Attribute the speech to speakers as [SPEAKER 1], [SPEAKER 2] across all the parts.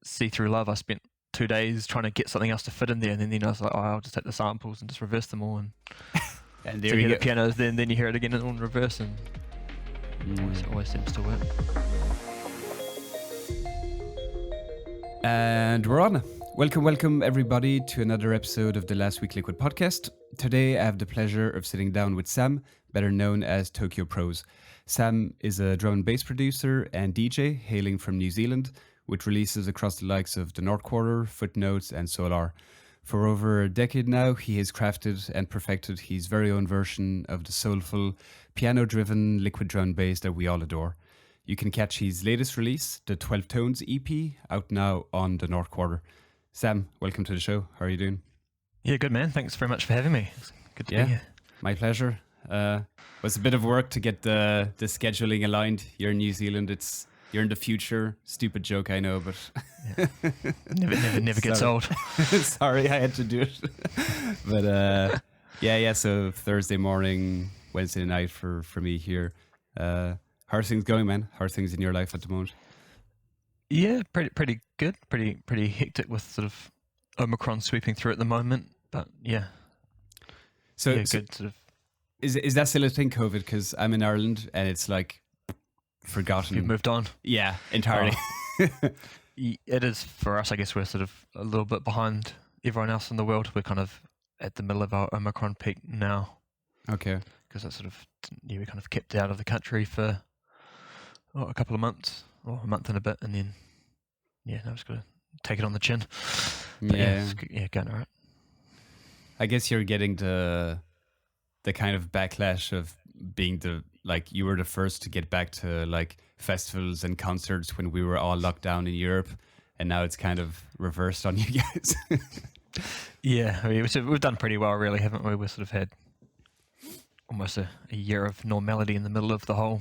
[SPEAKER 1] See Through Love, I spent 2 days trying to get something else to fit in there, and then I was like, oh, I'll just take the samples and just reverse them all, and
[SPEAKER 2] there
[SPEAKER 1] so
[SPEAKER 2] you
[SPEAKER 1] hear
[SPEAKER 2] go.
[SPEAKER 1] the pianos, then you hear it again in reverse, and always seems to work.
[SPEAKER 2] And we're on. Welcome everybody to another episode of the Last Week Liquid podcast. Today I have the pleasure of sitting down with Sam, better known as Tokyo Prose. Sam is a drum and bass producer and DJ hailing from New Zealand, with releases across the likes of The North Quarter, Footnotes and Solar. For over a decade now, he has crafted and perfected his very own version of the soulful, piano-driven liquid drum and bass that we all adore. You can catch his latest release, the 12 Tones EP, out now on The North Quarter. Sam, welcome to the show. How are you doing?
[SPEAKER 1] Yeah, good man. Thanks very much for having me. It's good to be here.
[SPEAKER 2] My pleasure. Was a bit of work to get the scheduling aligned. You're in New Zealand. You're in the future. Stupid joke, I know, but
[SPEAKER 1] never gets old.
[SPEAKER 2] Sorry, I had to do it. But so Thursday morning, Wednesday night for me here. How are things going, man? How are things in your life at the moment?
[SPEAKER 1] Yeah, pretty good. Pretty hectic with sort of Omicron sweeping through at the moment. But yeah.
[SPEAKER 2] So
[SPEAKER 1] good sort of.
[SPEAKER 2] Is that still a thing, COVID? Because I'm in Ireland and it's like forgotten.
[SPEAKER 1] You've moved on.
[SPEAKER 2] Yeah, entirely.
[SPEAKER 1] It is for us. I guess we're sort of a little bit behind everyone else in the world. We're kind of at the middle of our Omicron peak now.
[SPEAKER 2] Okay.
[SPEAKER 1] Because that's sort of we kind of kept out of the country for a couple of months or a month and a bit, and then now just got to take it on the chin. But going all right.
[SPEAKER 2] I guess you're getting the kind of backlash of being you were the first to get back to like festivals and concerts when we were all locked down in Europe, and now it's kind of reversed on you guys.
[SPEAKER 1] Yeah, I mean, we've done pretty well, really, haven't we? We've sort of had almost a year of normality in the middle of the whole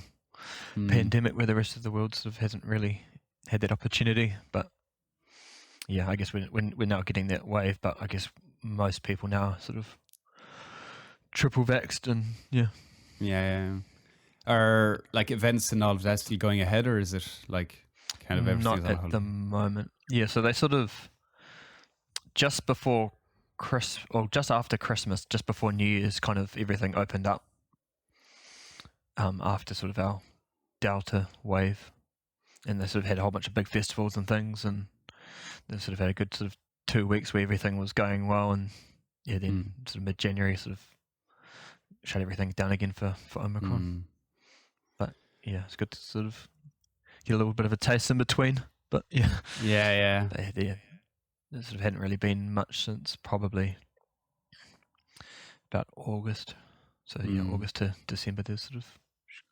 [SPEAKER 1] pandemic, where the rest of the world sort of hasn't really had that opportunity. But yeah, I guess we're now getting that wave, but I guess most people now are sort of triple vaxxed, and
[SPEAKER 2] yeah. Are like events and all of that still going ahead, or is it like kind of everything's
[SPEAKER 1] not at the moment? Yeah, so they sort of just before just after Christmas, just before New Year's, kind of everything opened up. After sort of our Delta wave, and they sort of had a whole bunch of big festivals and things, and they sort of had a good sort of 2 weeks where everything was going well, and then sort of mid-January sort of shut everything down again for Omicron. But yeah, it's good to sort of get a little bit of a taste in between. But
[SPEAKER 2] yeah,
[SPEAKER 1] there sort of hadn't really been much since probably about August. So August to December, they sort of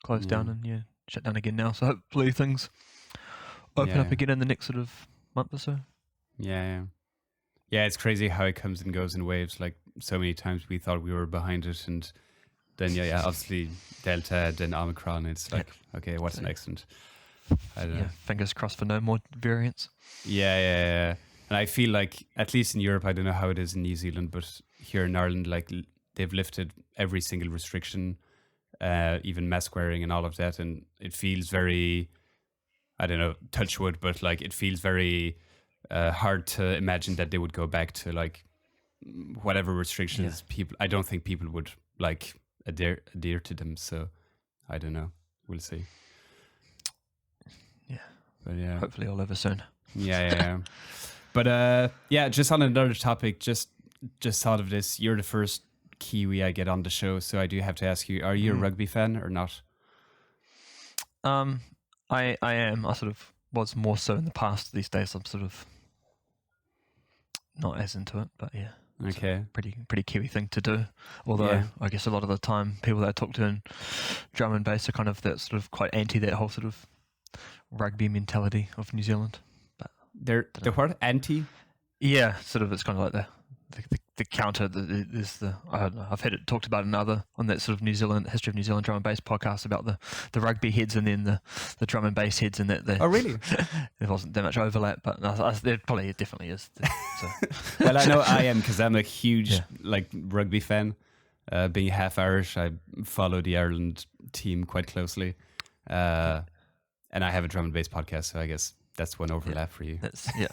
[SPEAKER 1] closed down and shut down again now. So hopefully things open up again in the next sort of month or so.
[SPEAKER 2] Yeah, it's crazy how it comes and goes in waves. Like so many times we thought we were behind it, and then obviously Delta, then Omicron. It's like, okay, what's next? And I don't know.
[SPEAKER 1] Fingers crossed for no more variants.
[SPEAKER 2] Yeah. And I feel like, at least in Europe, I don't know how it is in New Zealand, but here in Ireland, like they've lifted every single restriction, even mask wearing and all of that, and it feels very, I don't know, touch wood, but like it feels very hard to imagine that they would go back to like whatever restrictions people. I don't think people would like adhere to them. So I don't know. We'll see.
[SPEAKER 1] Yeah,
[SPEAKER 2] but yeah,
[SPEAKER 1] hopefully all over soon.
[SPEAKER 2] Yeah. But just on another topic, just thought of this. You're the first Kiwi I get on the show, so I do have to ask you: are you a rugby fan or not?
[SPEAKER 1] I am. I sort of was more so in the past. These days, I'm sort of not as into it. But yeah,
[SPEAKER 2] okay,
[SPEAKER 1] pretty Kiwi thing to do. Although I guess a lot of the time, people that I talk to in drum and bass are kind of that sort of quite anti that whole sort of rugby mentality of New Zealand. But
[SPEAKER 2] they're what, anti?
[SPEAKER 1] Yeah, sort of. It's kind of like the counter. There's the I don't know. I've had it talked about on that sort of History of New Zealand drum and bass podcast about the rugby heads and then the drum and bass heads, and that.
[SPEAKER 2] Oh really?
[SPEAKER 1] There wasn't that much overlap, but there probably definitely is. So.
[SPEAKER 2] Well, I know I am, because I'm a huge like rugby fan. Being half Irish, I follow the Ireland team quite closely, and I have a drum and bass podcast, so I guess that's one overlap for you.
[SPEAKER 1] That's yeah.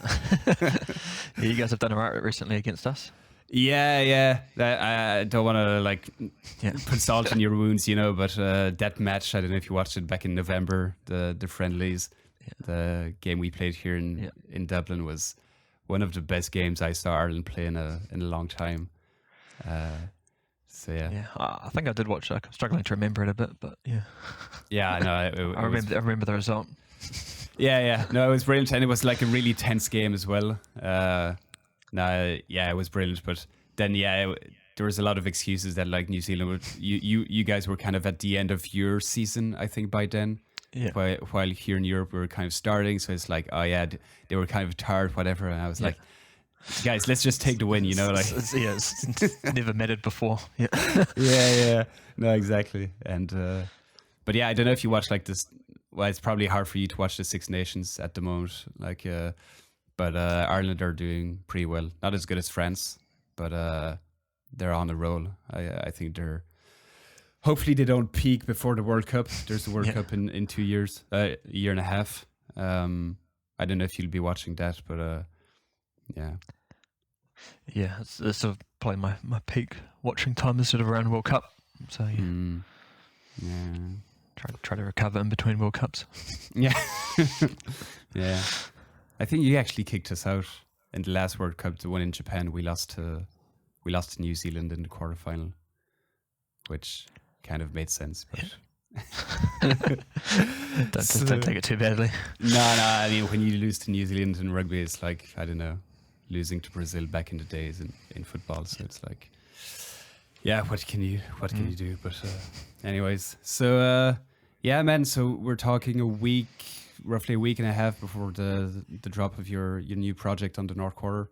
[SPEAKER 1] Yeah, you guys have done alright recently against us.
[SPEAKER 2] Yeah. I don't want to like
[SPEAKER 1] Yeah.
[SPEAKER 2] put salt in your wounds, but that match, I don't know if you watched it back in November, the friendlies, the game we played here in Dublin was one of the best games I saw Ireland play in a long time. So yeah.
[SPEAKER 1] Yeah, I think I did watch it. I'm struggling to remember it a bit, but yeah.
[SPEAKER 2] Yeah, I know.
[SPEAKER 1] I remember the result.
[SPEAKER 2] Yeah. No, it was brilliant, and it was like a really tense game as well. It was brilliant, but then there was a lot of excuses that like New Zealand you guys were kind of at the end of your season, I think, by then.
[SPEAKER 1] Yeah.
[SPEAKER 2] While here in Europe we were kind of starting, so it's like, they were kind of tired, whatever, and I was like, guys, let's just take the win, like
[SPEAKER 1] it's never mattered before. Yeah.
[SPEAKER 2] yeah. No, exactly. And but yeah, I don't know if you watch like this. Well, it's probably hard for you to watch the Six Nations at the moment, like but Ireland are doing pretty well. Not as good as France, but they're on a roll. I think they're. Hopefully they don't peak before the World Cup. There's the World Cup in 2 years, a year and a half. I don't know if you'll be watching that, but yeah.
[SPEAKER 1] Yeah, it's sort of probably my peak watching time is sort of around World Cup. So yeah. Try to recover in between World Cups.
[SPEAKER 2] Yeah. Yeah. I think you actually kicked us out in the last World Cup, the one in Japan. We lost to New Zealand in the quarterfinal, which kind of made sense. But
[SPEAKER 1] don't take it too badly.
[SPEAKER 2] No. I mean, when you lose to New Zealand in rugby, it's like, I don't know, losing to Brazil back in the days in football. So it's like, yeah, what can you do? But anyways, so yeah, man. So we're talking roughly a week and a half before the drop of your new project on the North Quarter.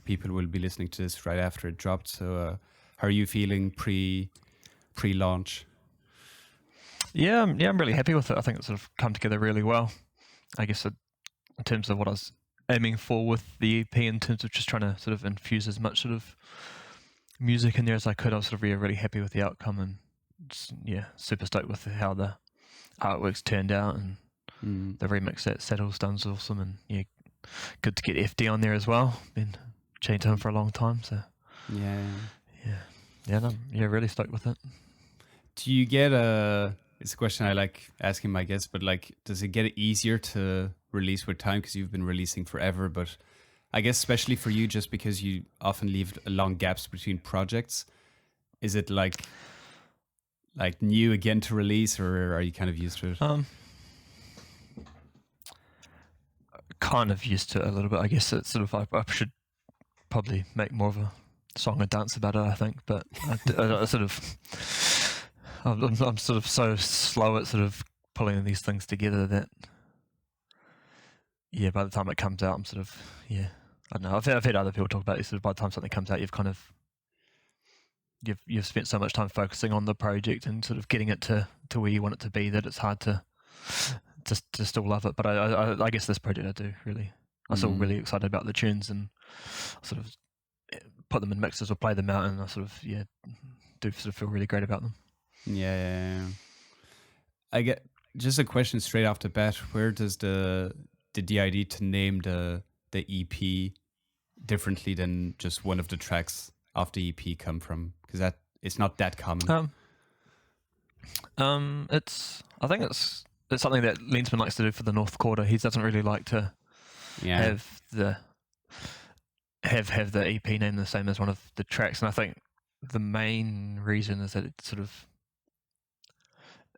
[SPEAKER 2] People will be listening to this right after it dropped. So how are you feeling pre-launch?
[SPEAKER 1] Yeah, I'm really happy with it. I think it's sort of come together really well. I guess in terms of what I was aiming for with the EP, in terms of just trying to sort of infuse as much sort of music in there as I could, I was sort of really happy with the outcome, and just, super stoked with how the artworks turned out, and the remix that Saddle's done's awesome, and good to get FD on there as well. Been chatting to him for a long time, so really stoked with it.
[SPEAKER 2] Do you get it's a question I like asking my guests, but like, does it get easier to release with time because you've been releasing forever? But I guess especially for you, just because you often leave long gaps between projects, is it like new again to release, or are you kind of used to it?
[SPEAKER 1] Kind of used to it a little bit. I guess it's sort of, I should probably make more of a song and dance about it, I think, but I sort of, I'm sort of so slow at sort of pulling these things together that by the time it comes out, I'm sort of I don't know. I've heard other people talk about it. Sort of by the time something comes out, you've spent so much time focusing on the project and sort of getting it to where you want it to be that it's hard to still love it. But I guess this project I do really. I'm still really excited about the tunes, and I sort of put them in mixes or play them out, and I sort of do sort of feel really great about them.
[SPEAKER 2] Yeah. I get just a question straight off the bat. Where does the idea to name the EP differently than just one of the tracks of the EP come from? Because it's not that common.
[SPEAKER 1] I think it's something that Lensman likes to do for the North Quarter. He doesn't really like to have the EP name the same as one of the tracks, and I think the main reason is that it's sort of,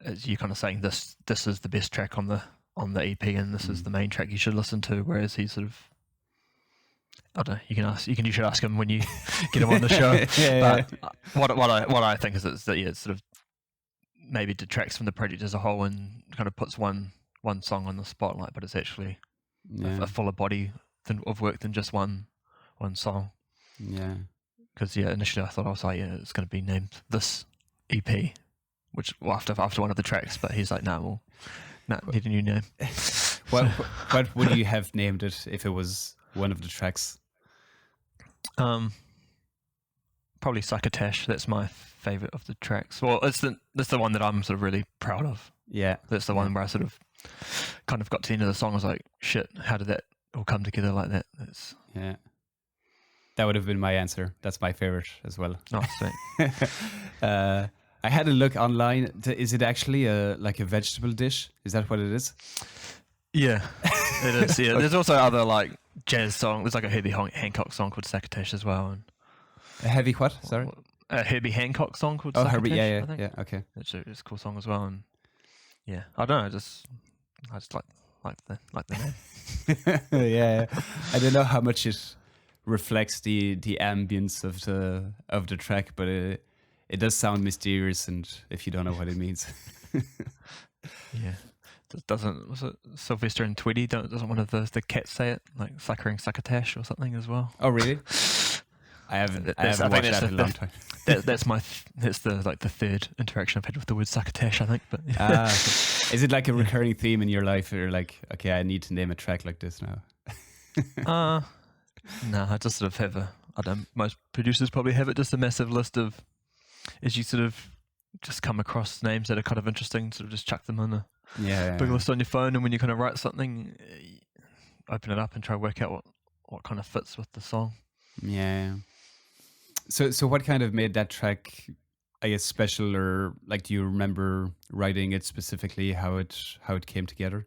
[SPEAKER 1] as you're kind of saying, this is the best track on the EP, and this is the main track you should listen to. Whereas he's sort of, I don't know. You should ask him when you get him on the show. But what I think is that it sort of maybe detracts from the project as a whole and kind of puts one song on the spotlight, but it's actually a fuller body of work than just one song.
[SPEAKER 2] Yeah.
[SPEAKER 1] Because initially I thought I was like, it's going to be named this EP, which after one of the tracks, but he's like, need a new name.
[SPEAKER 2] What would you have named it if it was one of the tracks?
[SPEAKER 1] Probably Succotash. That's my favorite of the tracks. Well, that's the one that I'm sort of really proud of.
[SPEAKER 2] Yeah,
[SPEAKER 1] that's the one where I sort of kind of got to the end of the song, I was like, shit, how did that all come together like that?
[SPEAKER 2] Yeah. That would have been my answer. That's my favorite as well.
[SPEAKER 1] Oh, sweet.
[SPEAKER 2] I had a look online. Is it actually like a vegetable dish? Is that what it is?
[SPEAKER 1] Yeah, it is. Yeah, there's also other like jazz song. There's like a Herbie Hancock song called Succotash as well. And
[SPEAKER 2] A heavy what? Sorry.
[SPEAKER 1] a Herbie Hancock song called
[SPEAKER 2] Oh,
[SPEAKER 1] Succotash.
[SPEAKER 2] Herbie. Yeah.
[SPEAKER 1] I think.
[SPEAKER 2] Yeah. Okay.
[SPEAKER 1] It's a cool song as well. And yeah, I don't know. I just like the name.
[SPEAKER 2] Yeah. I don't know how much it reflects the ambience of the track, but it does sound mysterious, and if you don't know what it means.
[SPEAKER 1] Yeah. Was it Sylvester and Tweety? Doesn't one of the cats say it, like suckering succotash or something as well?
[SPEAKER 2] Oh, really? I haven't watched that in a long time.
[SPEAKER 1] That's the third interaction I've had with the word succotash, I think. But
[SPEAKER 2] is it like a recurring theme in your life? Or you're like, okay, I need to name a track like this now.
[SPEAKER 1] No, I just sort of have I don't. Most producers probably have it. Just a massive list of, as you sort of just come across names that are kind of interesting, sort of just chuck them in a big list on your phone, and when you kind of write something, open it up and try to work out what kind of fits with the song.
[SPEAKER 2] Yeah. So what kind of made that track, I guess, special, or like, do you remember writing it specifically, how it came together?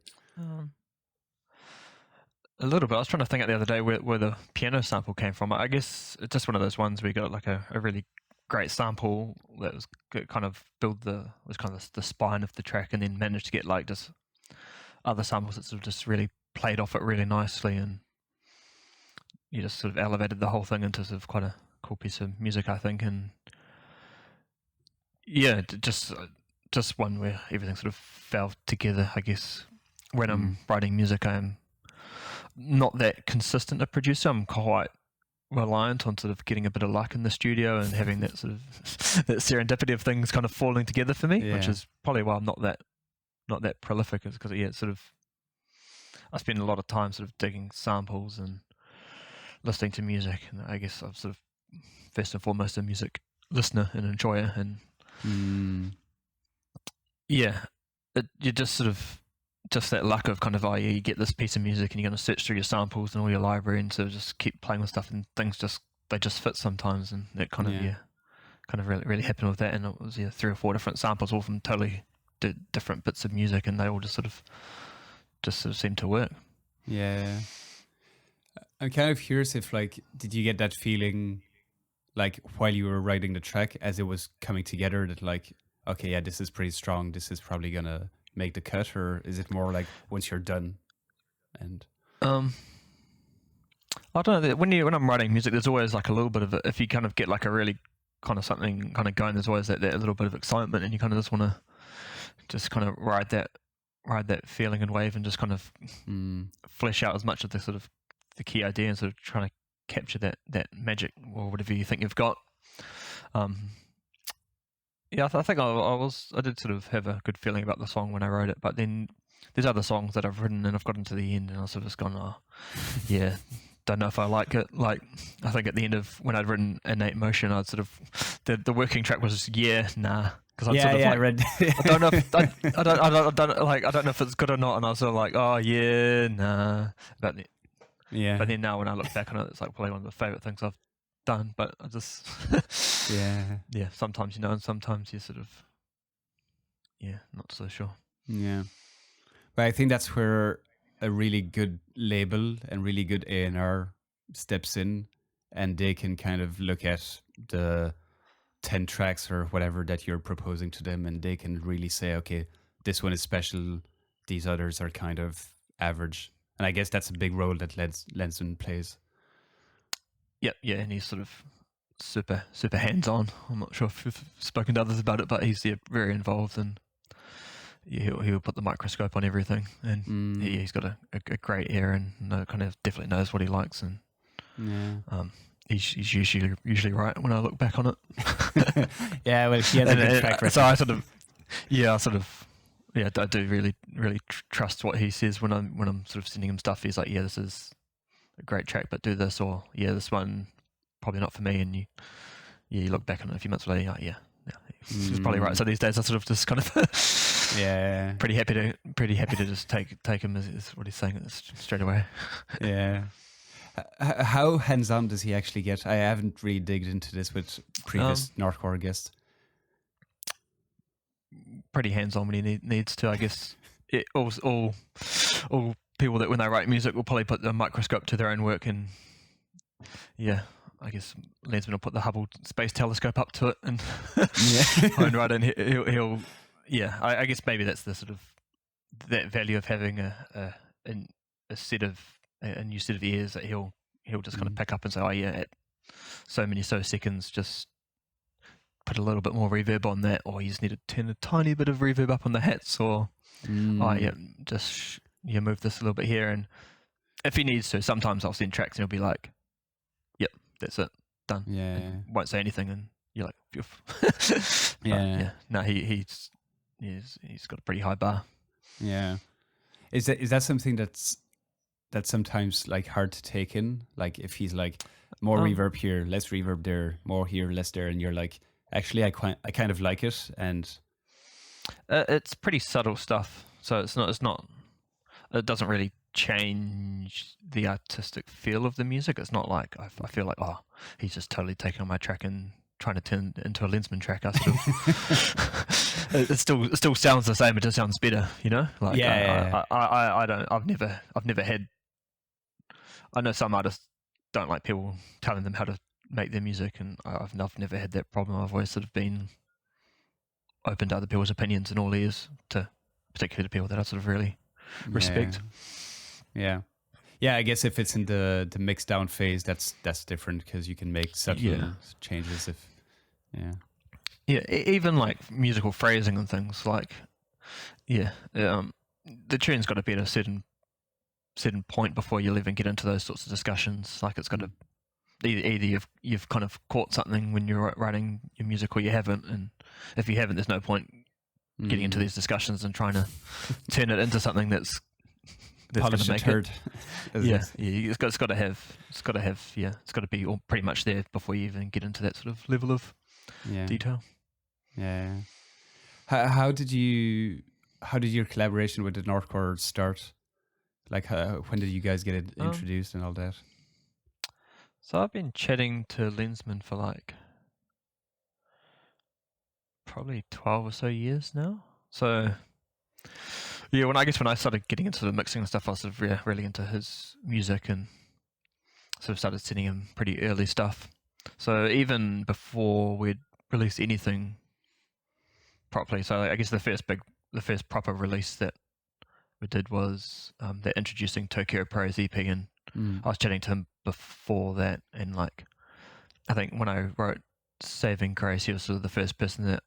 [SPEAKER 1] A little bit. I was trying to think out the other day where the piano sample came from. I guess it's just one of those ones where you got like a really great sample that was kind of was kind of the spine of the track, and then managed to get like just other samples that sort of just really played off it really nicely, and you just sort of elevated the whole thing into sort of quite a cool piece of music, I think. And yeah, just one where everything sort of fell together. I guess when I'm writing music, I'm not that consistent a producer. I'm quite reliant on sort of getting a bit of luck in the studio and having that sort of that serendipity of things kind of falling together for me, which is probably why I'm not that prolific, is because it's sort of, I spend a lot of time sort of digging samples and listening to music, and I guess I'm sort of first and foremost a music listener and enjoyer, and you just sort of that luck of kind of, you get this piece of music and you're going to search through your samples and all your library and sort of just keep playing with stuff, and things they just fit sometimes, and that kind of really happened with that. And it was 3 or 4 different samples, all from totally different bits of music, and they all just sort of seemed to work.
[SPEAKER 2] Yeah. I'm kind of curious if, like, did you get that feeling like while you were writing the track as it was coming together that, like, okay, yeah, this is pretty strong, this is probably gonna make the cut, or is it more like once you're done? And
[SPEAKER 1] I don't know, when I'm writing music, there's always like a little bit of it. If you kind of get like a really kind of something kind of going, there's always that little bit of excitement, and you kind of just want to just kind of ride that feeling and wave, and just kind of flesh out as much of the sort of the key idea, and sort of trying to capture that magic or whatever you think you've got. I think I did sort of have a good feeling about the song when I wrote it, but then there's other songs that I've written and I've gotten to the end and I've sort of just gone, don't know if I like it. Like, I think at the end of when I'd written Innate Motion, I'd sort of the working track was nah. Because I read. I don't know if I don't know if it's good or not, and I was sort of like, nah. But then now when I look back on it, it's like probably one of the favorite things I've done. But I just sometimes and sometimes you're sort of not so sure.
[SPEAKER 2] Yeah, but I think that's where a really good label and really good A&R steps in, and they can kind of look at the 10 tracks or whatever that you're proposing to them, and they can really say, okay, this one is special, these others are kind of average. And I guess that's a big role that Lenson plays. Yeah,
[SPEAKER 1] and he's sort of super hands-on. I'm not sure if you've spoken to others about it, but he's very involved, and he'll put the microscope on everything, and he's got a great ear, and kind of definitely knows what he likes, and he's usually right when I look back on it.
[SPEAKER 2] Yeah, well, he has a good track record.
[SPEAKER 1] So I do really trust what he says when I'm sort of sending him stuff. He's like, this is a great track, but do this, or this one probably not for me. And you look back on it a few months later, he's probably right. So these days I sort of just kind of
[SPEAKER 2] Yeah.
[SPEAKER 1] Pretty happy to just take him as what he's saying straight away.
[SPEAKER 2] Yeah. How hands-on does he actually get? I haven't really digged into this with previous Northcore guests.
[SPEAKER 1] Pretty hands-on when he needs to, I guess. All people that when they write music will probably put the microscope to their own work, and I guess Lensman will put the Hubble Space Telescope up to it and right, and he'll I guess maybe that's the sort of that value of having a new set of ears that he'll just kind of pick up and say, oh yeah, at so many seconds, just put a little bit more reverb on that, or you just need to turn a tiny bit of reverb up on the hats, or just move this a little bit here. And if he needs to, sometimes I'll send tracks and he'll be like, yep, that's it, done.
[SPEAKER 2] Yeah.
[SPEAKER 1] And won't say anything, and you're like, phew. No, he's got a pretty high bar.
[SPEAKER 2] Yeah. Is that something that's sometimes like hard to take in? Like if he's like more reverb here, less reverb there, more here, less there, and you're like, actually, I kind of like it, and
[SPEAKER 1] it's pretty subtle stuff. So it's not. It doesn't really change the artistic feel of the music. It's not like I feel like, oh, he's just totally taking on my track and trying to turn it into a Lensman track. I sort of, it still sounds the same. It just sounds better, you know. Like I don't. I've never had. I know some artists don't like people telling them how to make their music, and I've never had that problem. I've always sort of been open to other people's opinions and all ears, to particularly to people that I sort of really respect.
[SPEAKER 2] Yeah. I guess if it's in the mix down phase, that's different, because you can make subtle changes.
[SPEAKER 1] Even like musical phrasing and things like the tune's got to be at a certain point before you'll even get into those sorts of discussions. Like it's got to either you've kind of caught something when you're writing your music, or you haven't, and if you haven't, there's no point getting into these discussions and trying to turn it into something that's going to make it. It's got to be all pretty much there before you even get into that sort of level of detail.
[SPEAKER 2] Yeah. How did your collaboration with the Northcore start? Like, when did you guys get it introduced and all that?
[SPEAKER 1] So I've been chatting to Lensman for like probably 12 or so years now. So when I started getting into the mixing and stuff, I was sort of really into his music and sort of started sending him pretty early stuff. So even before we'd released anything properly, so I guess the first proper release that we did was that introducing Tokyo Prose EP, and I was chatting to him before that, and like I think when I wrote Saving Grace, he was sort of the first person that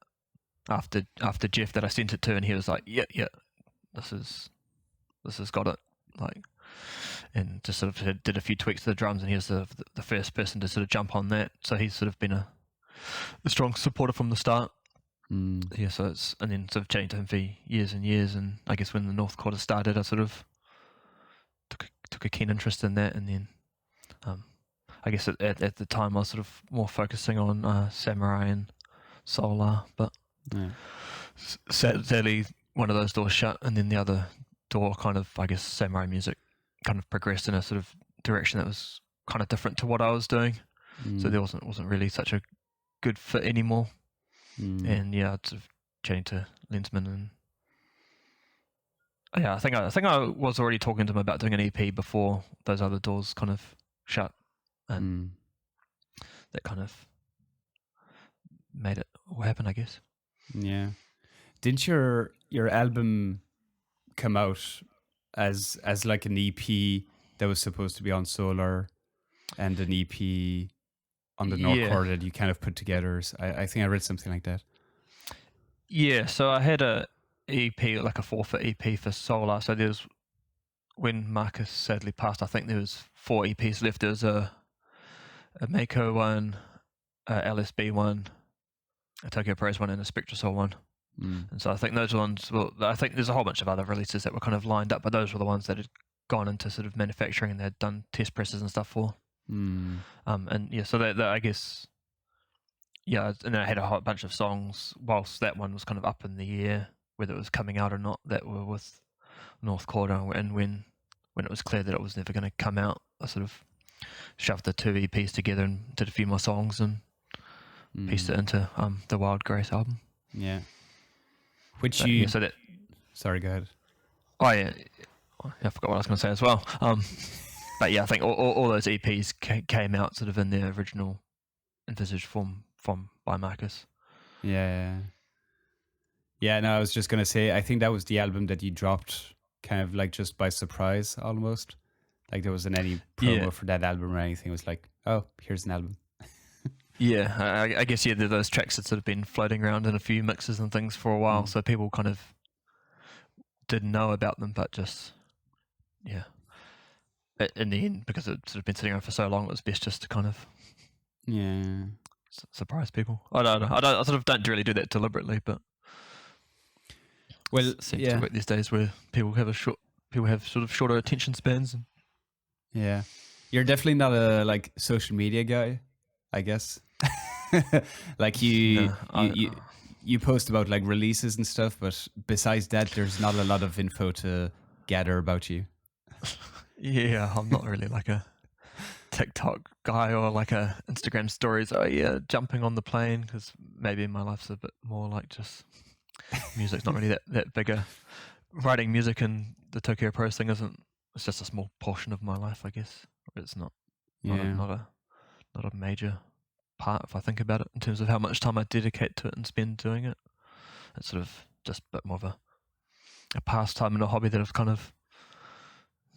[SPEAKER 1] after Jeff that I sent it to, and he was like, yeah, this has got it, like, and just sort of did a few tweaks to the drums, and he was the first person to sort of jump on that. So he's sort of been a strong supporter from the start. So and then sort of chatting to him for years and years, and I guess when the North Quarter started, I sort of took a keen interest in that, and then I guess at the time I was sort of more focusing on Samurai and Solar, but sadly one of those doors shut, and then the other door kind of, I guess, Samurai music kind of progressed in a sort of direction that was kind of different to what I was doing, so there wasn't really such a good fit anymore. And sort of chatting to Lensman, and I think I was already talking to him about doing an EP before those other doors kind of shut, and that kind of made it all happen, I guess.
[SPEAKER 2] Yeah. Didn't your album come out as like an EP that was supposed to be on Solar, and an EP on the Northcore that you kind of put together? I think I read something like that.
[SPEAKER 1] Yeah, so I had a EP, like a forfeit EP for Solar. So there was, when Marcus sadly passed, I think there was 4 EPs left. There was a Mako one, a LSB one, a Tokyo Prose one, and a Spectrasol one. And so I think those ones, I think there's a whole bunch of other releases that were kind of lined up, but those were the ones that had gone into sort of manufacturing and they had done test presses and stuff for. And so that I guess, and then I had a whole bunch of songs whilst that one was kind of up in the air. whether it was coming out or not, that were with North Quarter, and when it was clear that it was never going to come out, I sort of shoved the 2 EPs together and did a few more songs and pieced it into the Wild Grace album.
[SPEAKER 2] Yeah. Which
[SPEAKER 1] But,
[SPEAKER 2] you...
[SPEAKER 1] yeah, so that...
[SPEAKER 2] Sorry, go ahead.
[SPEAKER 1] Oh, yeah. I forgot what I was going to say as well. But yeah, I think all those EPs came out sort of in their original envisaged form by Marcus.
[SPEAKER 2] Yeah. Yeah, no, I was just going to say, I think that was the album that you dropped kind of like just by surprise almost. Like there wasn't any promo for that album or anything. It was like, oh, here's an album.
[SPEAKER 1] Yeah, I guess, those tracks had sort of been floating around in a few mixes and things for a while, so people kind of didn't know about them, but just, yeah. In the end, because it sort of been sitting around for so long, it was best just to kind of surprise people. I sort of don't really do that deliberately, but it seems to work these days where people have sort of shorter attention spans. And
[SPEAKER 2] yeah, you're definitely not a like social media guy, I guess. Like you post about like releases and stuff, but besides that, there's not a lot of info to gather about you.
[SPEAKER 1] Yeah, I'm not really like a TikTok guy or like a Instagram stories. Oh yeah, jumping on the plane, because maybe my life's a bit more like just music's not really that bigger. Writing music and the Tokyo Prose thing isn't. It's just a small portion of my life, I guess. It's not a major part if I think about it in terms of how much time I dedicate to it and spend doing it. It's sort of just a bit more of a pastime and a hobby that I've kind of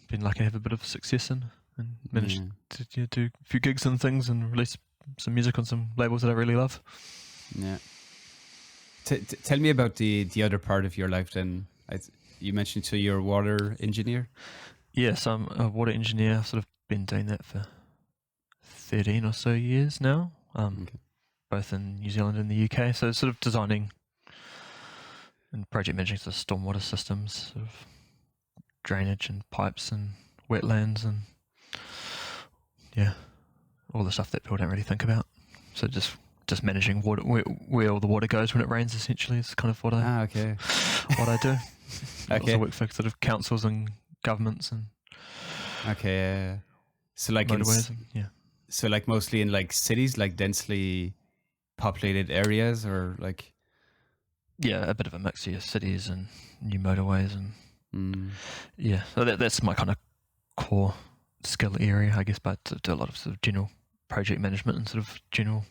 [SPEAKER 1] been lucky to have a bit of success in, and managed to do a few gigs and things and release some music on some labels that I really love.
[SPEAKER 2] Yeah. Tell me about the other part of your life then. You mentioned so you're a water engineer?
[SPEAKER 1] Yes, I'm a water engineer. I've sort of been doing that for 13 or so years now, both in New Zealand and the UK. So sort of designing and project managing sort of stormwater systems, sort of drainage and pipes and wetlands and all the stuff that people don't really think about. So just managing water, where all the water goes when it rains, essentially, is kind of what I what I do. I also work for sort of councils and governments and
[SPEAKER 2] so like
[SPEAKER 1] motorways
[SPEAKER 2] so like mostly in like cities, like densely populated areas, or like
[SPEAKER 1] a bit of a mix here, cities and new motorways and so that's my kind of core skill area, I guess, but to do a lot of sort of general project management and sort of general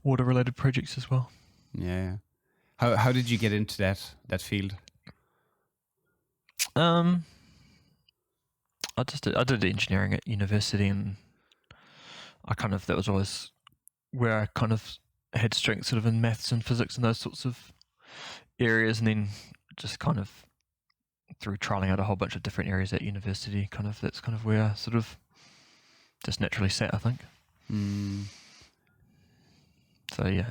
[SPEAKER 1] water related projects as well.
[SPEAKER 2] How did you get into that field?
[SPEAKER 1] I did engineering at university, and that was always where I kind of had strength sort of in maths and physics and those sorts of areas, and then just kind of through trialing out a whole bunch of different areas at university, that's kind of where I sort of just naturally sat, I think. So yeah,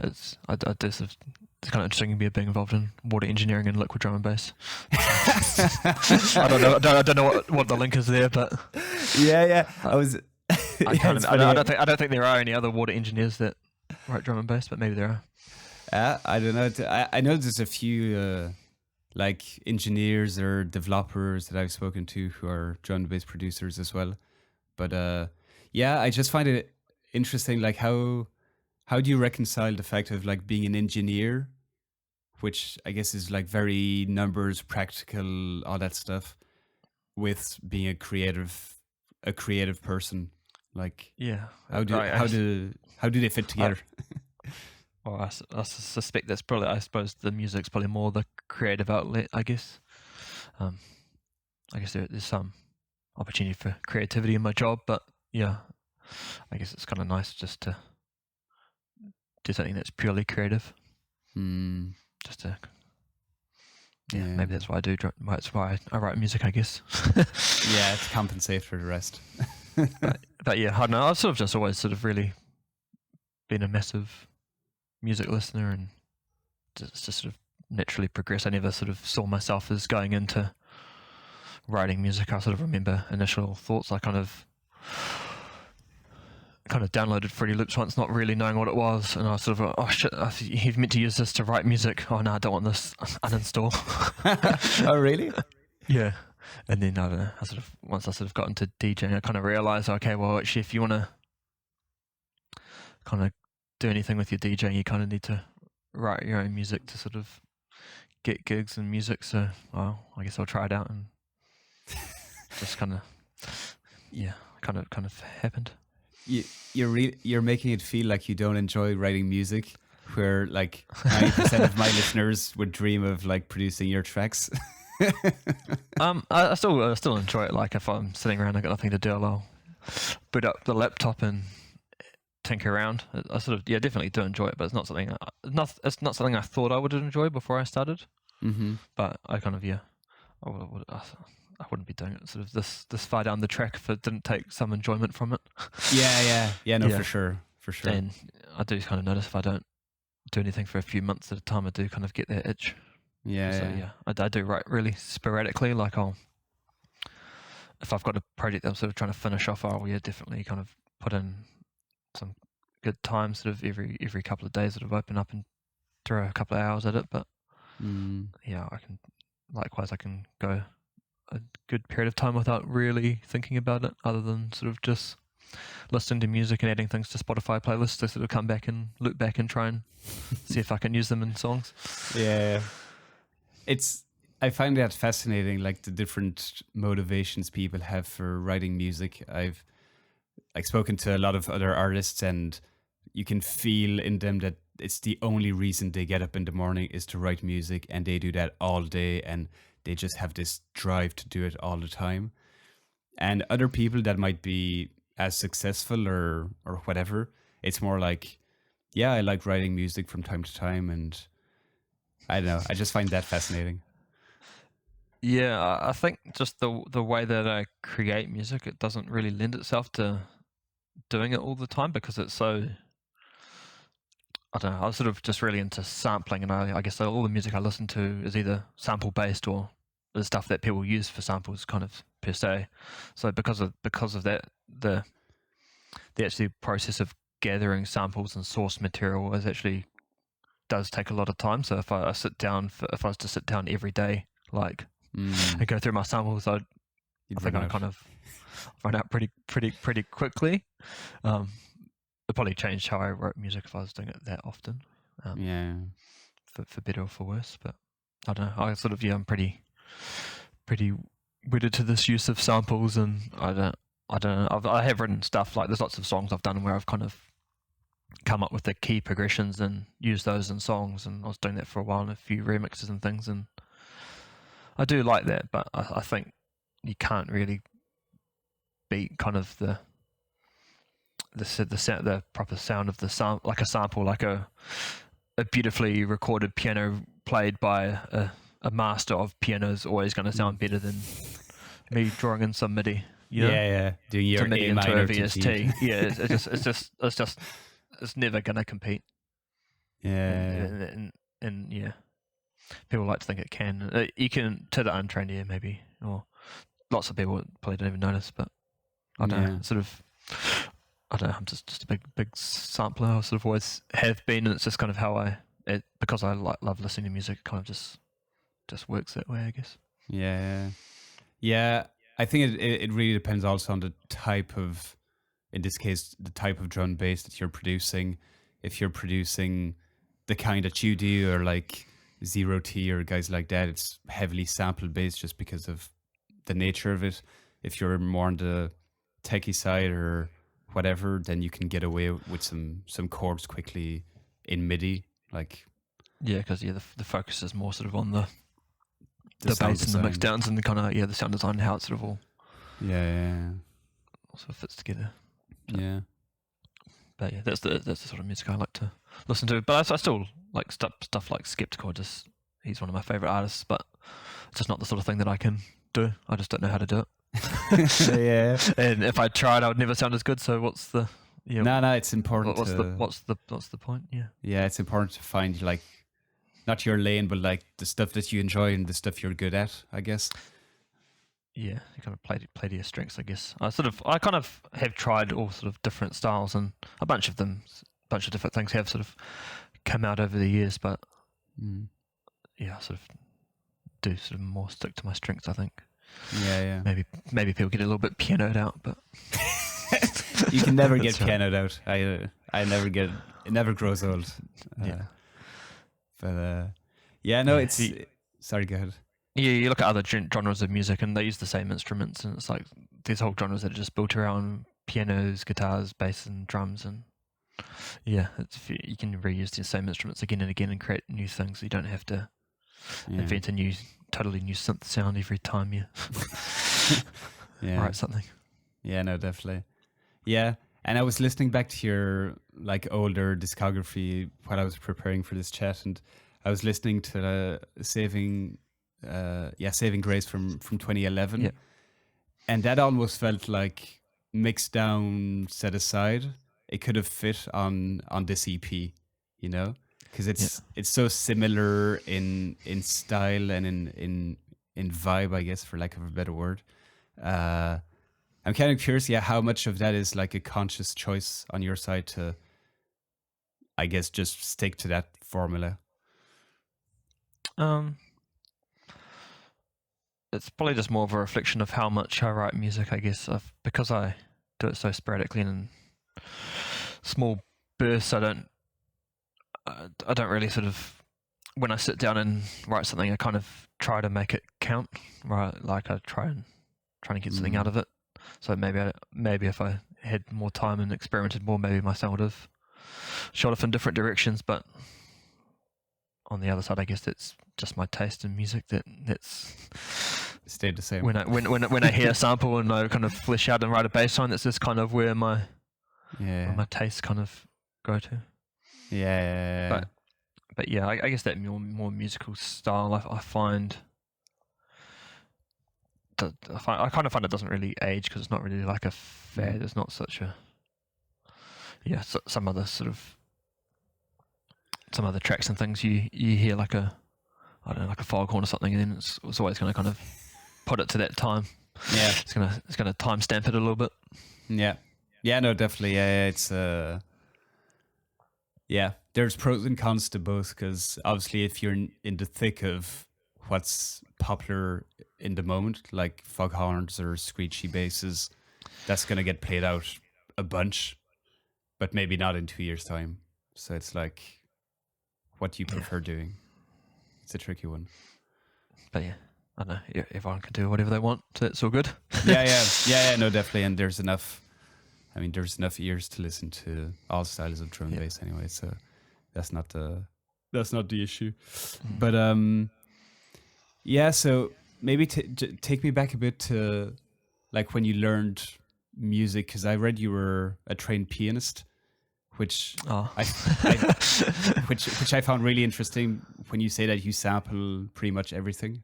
[SPEAKER 1] I do sort of, it's kind of interesting being involved in water engineering and liquid drum and bass. I don't know what the link is there, but I don't think there are any other water engineers that write drum and bass, but maybe there are.
[SPEAKER 2] I don't know. I know there's a few like engineers or developers that I've spoken to who are drum and bass producers as well. But I just find it interesting, like how do you reconcile the fact of like being an engineer, which I guess is like very numbers, practical, all that stuff, with being a creative person? Like, how do they fit together?
[SPEAKER 1] Well, I suspect that's probably, I suppose the music's probably more the creative outlet, I guess. I guess there's some opportunity for creativity in my job, but I guess it's kind of nice just to do something that's purely creative. Just to, maybe that's why I do. That's why I write music, I guess.
[SPEAKER 2] To compensate for the rest.
[SPEAKER 1] but I don't know. I've sort of just always sort of really been a massive music listener, and just sort of naturally progressed. I never sort of saw myself as going into writing music. I sort of remember initial thoughts. I kind of kind of downloaded Fruity Loops once, not really knowing what it was, and I was sort of, oh shit, he's meant to use this to write music. Oh no, I don't want this. Uninstall.
[SPEAKER 2] Oh, really?
[SPEAKER 1] Yeah. And then I don't know. Once I sort of got into DJing, I kind of realized, okay, well, actually, if you want to kind of do anything with your DJing, you kind of need to write your own music to sort of get gigs and music. So, well, I guess I'll try it out, and just kind of happened.
[SPEAKER 2] You're making it feel like you don't enjoy writing music, where like 90% of my listeners would dream of like producing your tracks.
[SPEAKER 1] I still enjoy it. Like if I'm sitting around, I got nothing to do, I'll boot up the laptop and tinker around. I sort of definitely do enjoy it, but it's not something it's not something I thought I would enjoy before I started.
[SPEAKER 2] Mm-hmm.
[SPEAKER 1] But I kind of I wouldn't be doing it sort of this far down the track if it didn't take some enjoyment from it.
[SPEAKER 2] No, for sure.
[SPEAKER 1] And I do kind of notice if I don't do anything for a few months at a time, I do kind of get that itch. I do write really sporadically. Like if I've got a project that I'm sort of trying to finish off, I'll definitely kind of put in some good time, sort of every couple of days, sort of open up and throw a couple of hours at it. But I can go a good period of time without really thinking about it, other than sort of just listening to music and adding things to Spotify playlists to sort of come back and loop back and try and see if I can use them in songs.
[SPEAKER 2] Yeah. I find that fascinating, like the different motivations people have for writing music. I've like spoken to a lot of other artists, and you can feel in them that it's the only reason they get up in the morning is to write music, and they do that all day, and they just have this drive to do it all the time. And other people that might be as successful or whatever, it's more like, yeah, I like writing music from time to time, and I don't know. I just find that fascinating.
[SPEAKER 1] Yeah, I think just the way that I create music, it doesn't really lend itself to doing it all the time, because it's so, I don't know, I was sort of just really into sampling, and I guess all the music I listen to is either sample based or the stuff that people use for samples kind of per se. So because of that, the actual process of gathering samples and source material does take a lot of time. So if I was to sit down every day, like, and go through my samples, I think I'd kind of run out pretty quickly. It probably changed how I wrote music if I was doing it that often. For better or for worse. But I don't know. I sort of I'm pretty wedded to this use of samples, and I don't know. I have written stuff, like there's lots of songs I've done where I've kind of come up with the key progressions and used those in songs, and I was doing that for a while in a few remixes and things, and I do like that, but I think you can't really beat kind of the proper sound of the sound, like a sample, like a beautifully recorded piano played by a master of piano is always going to sound better than me drawing in some MIDI.
[SPEAKER 2] Doing your
[SPEAKER 1] MIDI
[SPEAKER 2] A
[SPEAKER 1] into
[SPEAKER 2] minor
[SPEAKER 1] a
[SPEAKER 2] to
[SPEAKER 1] VST.
[SPEAKER 2] G.
[SPEAKER 1] It's never going to compete. And people like to think it can. You can, to the untrained ear, maybe, or lots of people probably don't even notice. But I don't know. Sort of, I don't know. I'm just a big sampler. I sort of always have been, and it's just kind of how because I love listening to music. It kind of just works that way, I guess.
[SPEAKER 2] Yeah. I think it really depends also on the type of, in this case, the type of drum and bass that you're producing. If you're producing the kind that you do, or like Zero T or guys like that, it's heavily sample based just because of the nature of it. If you're more on the techie side or whatever, then you can get away with some chords quickly in MIDI, like
[SPEAKER 1] because the focus is more sort of on the bass and the mix downs and the kind of the sound design and how it sort of all also fits together. So, but that's the sort of music I like to listen to. But I still like stuff like Skeptical. He's one of my favorite artists, but it's just not the sort of thing that I can do. I just don't know how to do it. And if I tried, I would never sound as good. So what's the
[SPEAKER 2] No, it's important.
[SPEAKER 1] What's the point?
[SPEAKER 2] It's important to find like not your lane, but like the stuff that you enjoy and the stuff you're good at, I guess.
[SPEAKER 1] yeah, you kind of play to your strengths, I guess. I kind of have tried all sort of different styles, and a bunch of different things have sort of come out over the years. But yeah, I sort of do sort of more stick to my strengths, I think.
[SPEAKER 2] Yeah.
[SPEAKER 1] Maybe people get a little bit pianoed out, but
[SPEAKER 2] you can never get pianoed out. I never get it. Never grows old. It's. Sorry, go ahead.
[SPEAKER 1] Yeah, you look at other genres of music, and they use the same instruments, and it's like these whole genres that are just built around pianos, guitars, bass, and drums, and yeah, you can reuse the same instruments again and again and create new things. You don't have to invent a totally new synth sound every time you write something.
[SPEAKER 2] Yeah, no, definitely. Yeah, and I was listening back to your like older discography while I was preparing for this chat, and I was listening to Saving Grace from 2011,
[SPEAKER 1] yeah.
[SPEAKER 2] and that almost felt like mixed down, set aside. It could have fit on this EP, you know, because it's so similar in style and in vibe, I guess, for lack of a better word. I'm kind of curious, how much of that is like a conscious choice on your side to, I guess, just stick to that formula.
[SPEAKER 1] It's probably just more of a reflection of how much I write music, I guess. Because I do it so sporadically and in small bursts, I don't really sort of, when I sit down and write something, I kind of try to make it count, right? Like I trying to get something out of it. So maybe if I had more time and experimented more, maybe my sound would have shot off in different directions. But on the other side, I guess it's just my taste in music that's
[SPEAKER 2] stayed the same.
[SPEAKER 1] When I hear a sample and I kind of flesh out and write a bass line, that's just kind of where my tastes kind of go to.
[SPEAKER 2] Yeah.
[SPEAKER 1] But yeah, I guess that more musical style, I find. I kind of find it doesn't really age because it's not really like a fad. It's not such a some other tracks and things you hear like a foghorn or something, and then it's always going to kind of put it to that time.
[SPEAKER 2] Yeah,
[SPEAKER 1] it's gonna time stamp it a little bit.
[SPEAKER 2] Yeah, no, definitely. It's there's pros and cons to both, because obviously if you're in the thick of what's popular in the moment, like foghorns or screechy basses, that's going to get played out a bunch, but maybe not in 2 years' time. So it's like, what do you prefer doing? It's a tricky one.
[SPEAKER 1] But yeah, I don't know. Everyone can do whatever they want, so it's all good.
[SPEAKER 2] Yeah, no, definitely. And there's enough ears to listen to all styles of drum and bass anyway, so that's not the issue. But so maybe take me back a bit to like when you learned music, because I read you were a trained pianist, which I found really interesting when you say that you sample pretty much everything.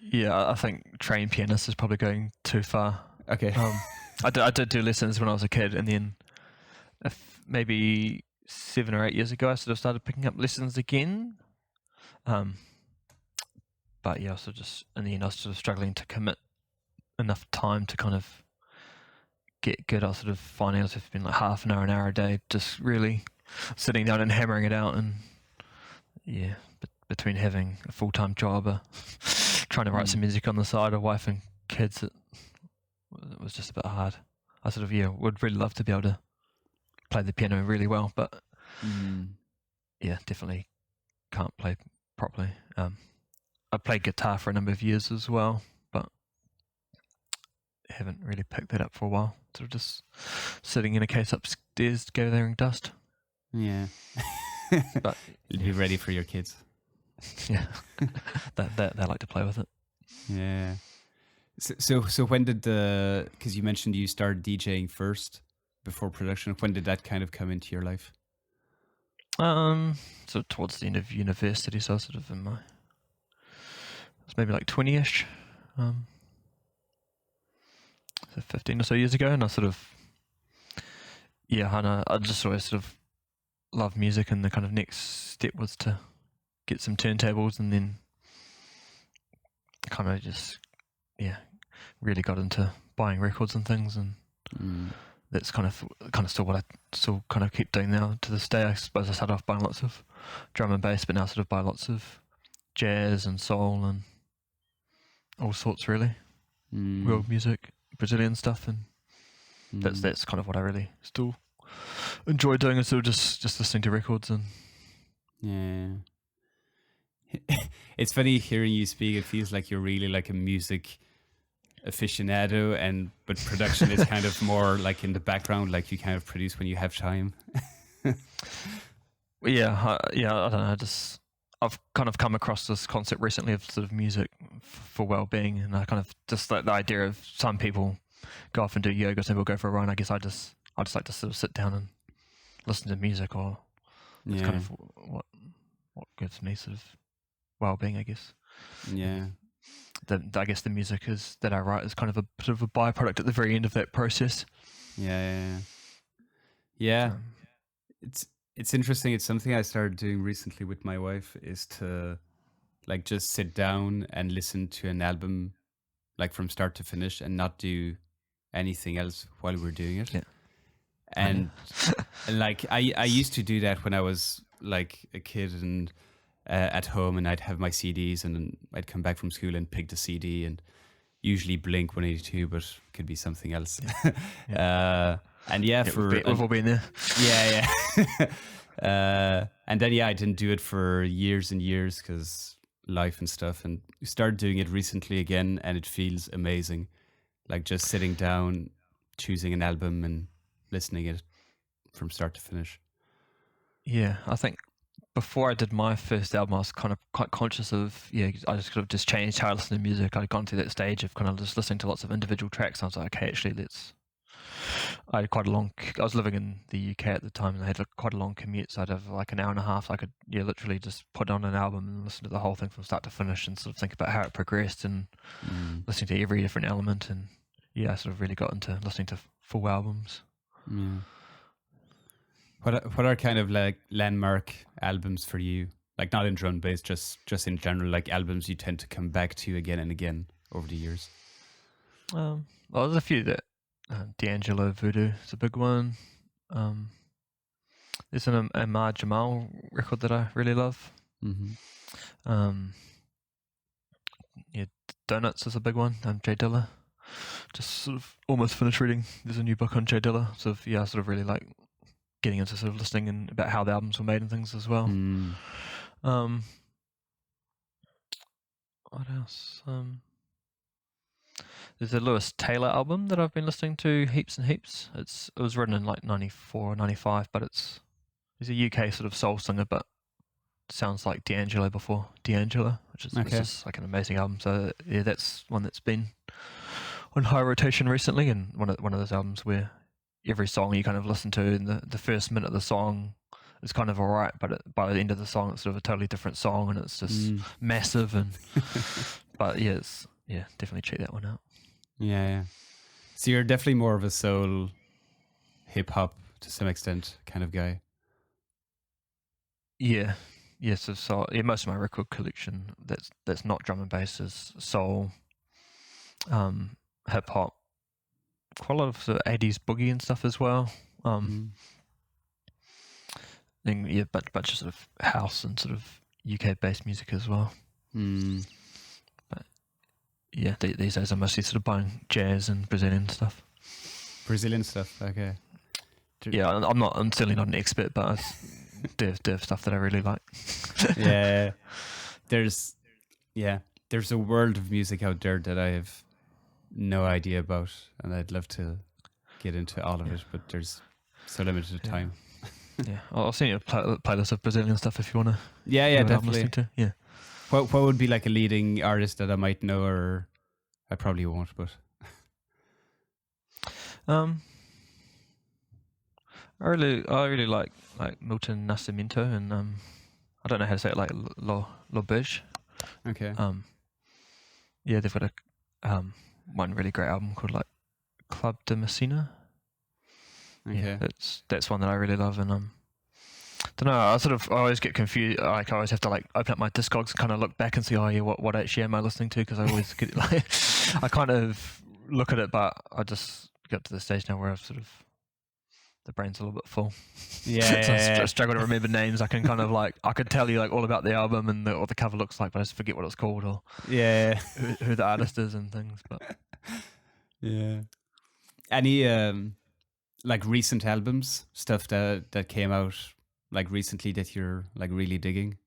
[SPEAKER 1] Yeah, I think trained pianist is probably going too far.
[SPEAKER 2] Okay.
[SPEAKER 1] I did do lessons when I was a kid, and then maybe 7 or 8 years ago, I sort of started picking up lessons again. But yeah, also just in the end, I was sort of struggling to commit enough time to kind of get good. I was sort of finding it's been like half an hour a day, just really sitting down and hammering it out. And yeah, between having a full-time job, trying to write some music on the side, a wife and kids, it was just a bit hard. I sort of would really love to be able to play the piano really well, but definitely can't play properly. I played guitar for a number of years as well, but haven't really picked that up for a while. Sort of just sitting in a case upstairs, gathering dust.
[SPEAKER 2] Yeah. But you'll be ready for your kids.
[SPEAKER 1] Yeah. they like to play with it.
[SPEAKER 2] Yeah. So when did because you mentioned you started DJing first before production, when did that kind of come into your life?
[SPEAKER 1] So towards the end of university, so I was sort of in it's maybe like 20-ish, so 15 or so years ago, and I sort of, I just always sort of loved music, and the kind of next step was to get some turntables, and then kind of just really got into buying records and things, and that's kind of still what I still kind of keep doing now to this day. I suppose I started off buying lots of drum and bass, but now sort of buy lots of jazz and soul and all sorts, really. World music, Brazilian stuff, and that's kind of what I really still enjoy doing, is sort of just listening to records. And
[SPEAKER 2] it's funny hearing you speak. It feels like you're really like a music aficionado, but production is kind of more like in the background, like you kind of produce when you have time.
[SPEAKER 1] I don't know. I've kind of come across this concept recently of sort of music for well-being, and I kind of just like the idea of some people go off and do yoga, some people go for a run. I guess I just like to sort of sit down and listen to music, or it's kind of what gives me sort of well-being, I guess.
[SPEAKER 2] Yeah.
[SPEAKER 1] I guess the music that I write is kind of a sort of a byproduct at the very end of that process.
[SPEAKER 2] Yeah. It's interesting. It's something I started doing recently with my wife, is to like just sit down and listen to an album like from start to finish and not do anything else while we're doing it.
[SPEAKER 1] Yeah.
[SPEAKER 2] And like I used to do that when I was like a kid and at home, and I'd have my CDs, and then I'd come back from school and pick the CD, and usually Blink 182, but could be something else.
[SPEAKER 1] We've all been there.
[SPEAKER 2] And then I didn't do it for years and years because life and stuff, and started doing it recently again, and it feels amazing. Like just sitting down, choosing an album and listening it from start to finish.
[SPEAKER 1] Yeah, I think before I did my first album, I was kind of quite conscious of, I just sort of just changed how I listen to music. I'd gone through that stage of kind of just listening to lots of individual tracks. And I was like, okay, actually, I was living in the UK at the time, and I had quite a long commute, so I'd have like an hour and a half. So I could literally just put on an album and listen to the whole thing from start to finish, and sort of think about how it progressed, and listening to every different element. And I sort of really got into listening to full albums.
[SPEAKER 2] Yeah. What are kind of like landmark albums for you? Like not in drum and bass, just in general, like albums you tend to come back to again and again over the years.
[SPEAKER 1] Well, there's a few that D'Angelo Voodoo is a big one. There's an Amar Jamal record that I really love. Donuts is a big one. Jay Dilla. Just sort of almost finished reading. There's a new book on Jay Dilla. I sort of really like getting into sort of listening and about how the albums were made and things as well. What else? There's a Lewis Taylor album that I've been listening to heaps and heaps. It was written in like 94 or 95, but he's a UK sort of soul singer, but sounds like D'Angelo before D'Angelo, which is just like an amazing album. So that's one that's been on high rotation recently, and one of those albums where every song you kind of listen to in the first minute of the song is kind of alright, but by the end of the song it's sort of a totally different song, and it's just massive. And but definitely check that one out.
[SPEAKER 2] So you're definitely more of a soul, hip hop to some extent kind of guy.
[SPEAKER 1] So most of my record collection that's not drum and bass is soul, hip hop, quite a lot of sort of 80s boogie and stuff as well. Then bunch of sort of house and sort of UK based music as well. But these days I'm mostly sort of buying jazz and Brazilian stuff.
[SPEAKER 2] Okay.
[SPEAKER 1] I'm certainly not an expert, but div stuff that I really like.
[SPEAKER 2] There's a world of music out there that I have no idea about, and I'd love to get into all of it, but there's so limited time.
[SPEAKER 1] I'll send you a playlist of Brazilian stuff if you want to.
[SPEAKER 2] Definitely.
[SPEAKER 1] Yeah.
[SPEAKER 2] What would be like a leading artist that I might know, or I probably won't, but
[SPEAKER 1] I really like Milton Nascimento, and I don't know how to say it, like Lobej.
[SPEAKER 2] Okay.
[SPEAKER 1] They've got a one really great album called like Club de Messina.
[SPEAKER 2] Okay.
[SPEAKER 1] That's one that I really love, and Don't know. I always get confused. Like I always have to like open up my Discogs and kind of look back and see, oh yeah, what actually am I listening to? Because I always get like, I kind of look at it, but I just got to the stage now where I've sort of the brain's a little bit full.
[SPEAKER 2] Yeah.
[SPEAKER 1] I struggle to remember names. I can kind of like I could tell you like all about the album and what the cover looks like, but I just forget what it's called or
[SPEAKER 2] Yeah.
[SPEAKER 1] who the artist is and things. But
[SPEAKER 2] Yeah. Any like recent albums, stuff that came out like recently that you're like really digging?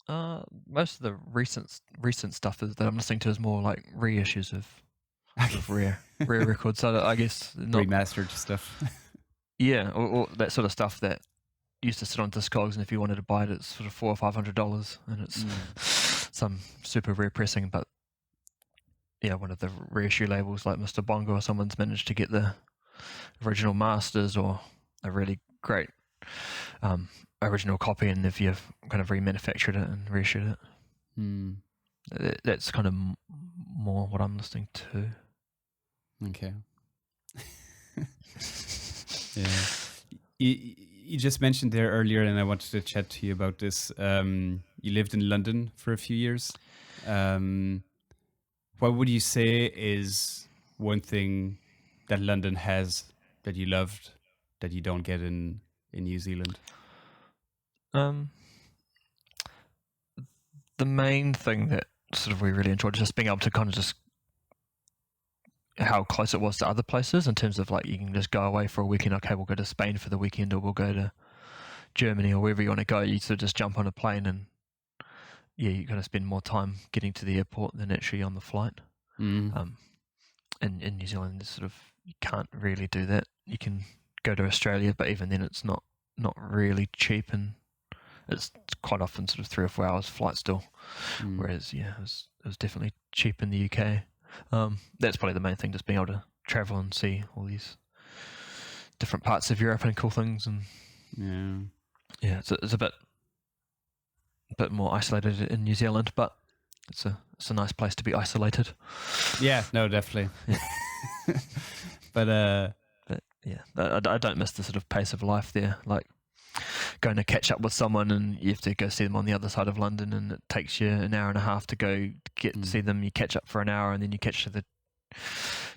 [SPEAKER 1] most of the recent stuff that I'm listening to is more like reissues of rare records. So I guess not
[SPEAKER 2] Remastered stuff.
[SPEAKER 1] yeah, or that sort of stuff that used to sit on Discogs, and if you wanted to buy it, it's sort of $400 or $500, and it's some super rare pressing. But yeah, one of the reissue labels like Mr. Bongo or someone's managed to get the original masters or a really great original copy, and if you've kind of remanufactured it and reissued it, that's kind of more what I'm listening to.
[SPEAKER 2] Okay. Yeah. You just mentioned there earlier, and I wanted to chat to you about this. You lived in London for a few years. What would you say is one thing that London has that you loved that you don't get in New Zealand?
[SPEAKER 1] The main thing that sort of we really enjoyed is just being able to kind of just how close it was to other places in terms of like you can just go away for a weekend. Okay, we'll go to Spain for the weekend, or we'll go to Germany, or wherever you want to go. You sort of just jump on a plane, and yeah, you're going to spend more time getting to the airport than actually on the flight. In New Zealand, it's sort of you can't really do that. You can go to Australia, but even then, it's not really cheap, and it's quite often sort of 3 or 4 hours flight still. Whereas yeah, it was definitely cheap in the UK. That's probably the main thing, just being able to travel and see all these different parts of Europe and cool things. And yeah, it's a bit more isolated in New Zealand, but it's a nice place to be isolated.
[SPEAKER 2] Yeah, no, definitely. Yeah. But
[SPEAKER 1] yeah, I don't miss the sort of pace of life there. Like going to catch up with someone, and you have to go see them on the other side of London, and it takes you an hour and a half to go see them. You catch up for an hour, and then you catch the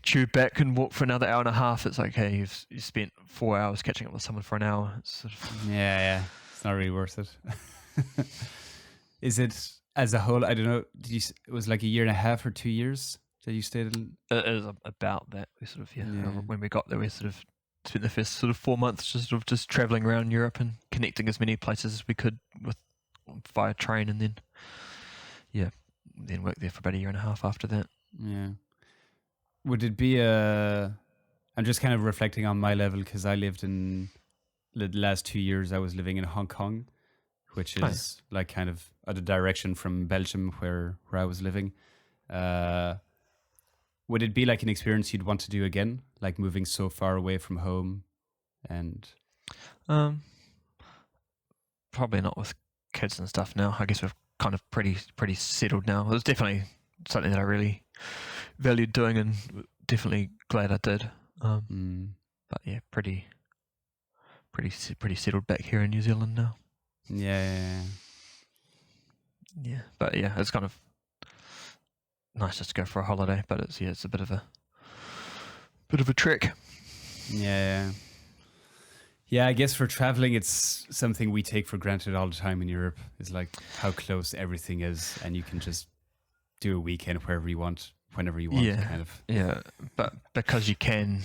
[SPEAKER 1] tube back and walk for another hour and a half. It's like, hey, you spent 4 hours catching up with someone for an hour. It's sort of
[SPEAKER 2] yeah, it's not really worth it. Is it as a whole? I don't know. It was like 1.5 years or 2 years that you stayed in?
[SPEAKER 1] It is about that. We sort of when we got there, we sort of spent the first sort of 4 months just traveling around Europe and connecting as many places as we could via train, and then worked there for about 1.5 years after that.
[SPEAKER 2] Yeah. Would it be I'm just kind of reflecting on my level, because I lived in the last 2 years. I was living in Hong Kong, which is like kind of other direction from Belgium where I was living. Would it be like an experience you'd want to do again, like moving so far away from home? And
[SPEAKER 1] probably not with kids and stuff now. I guess we're kind of pretty settled now. It was definitely something that I really valued doing, and definitely glad I did. But yeah, pretty settled back here in New Zealand now.
[SPEAKER 2] Yeah.
[SPEAKER 1] But yeah, it's kind of nice just to go for a holiday, but it's a bit of a trek.
[SPEAKER 2] Yeah, I guess for traveling, it's something we take for granted all the time in Europe. It's like how close everything is, and you can just do a weekend wherever you want, whenever you want, kind of.
[SPEAKER 1] Yeah, but because you can,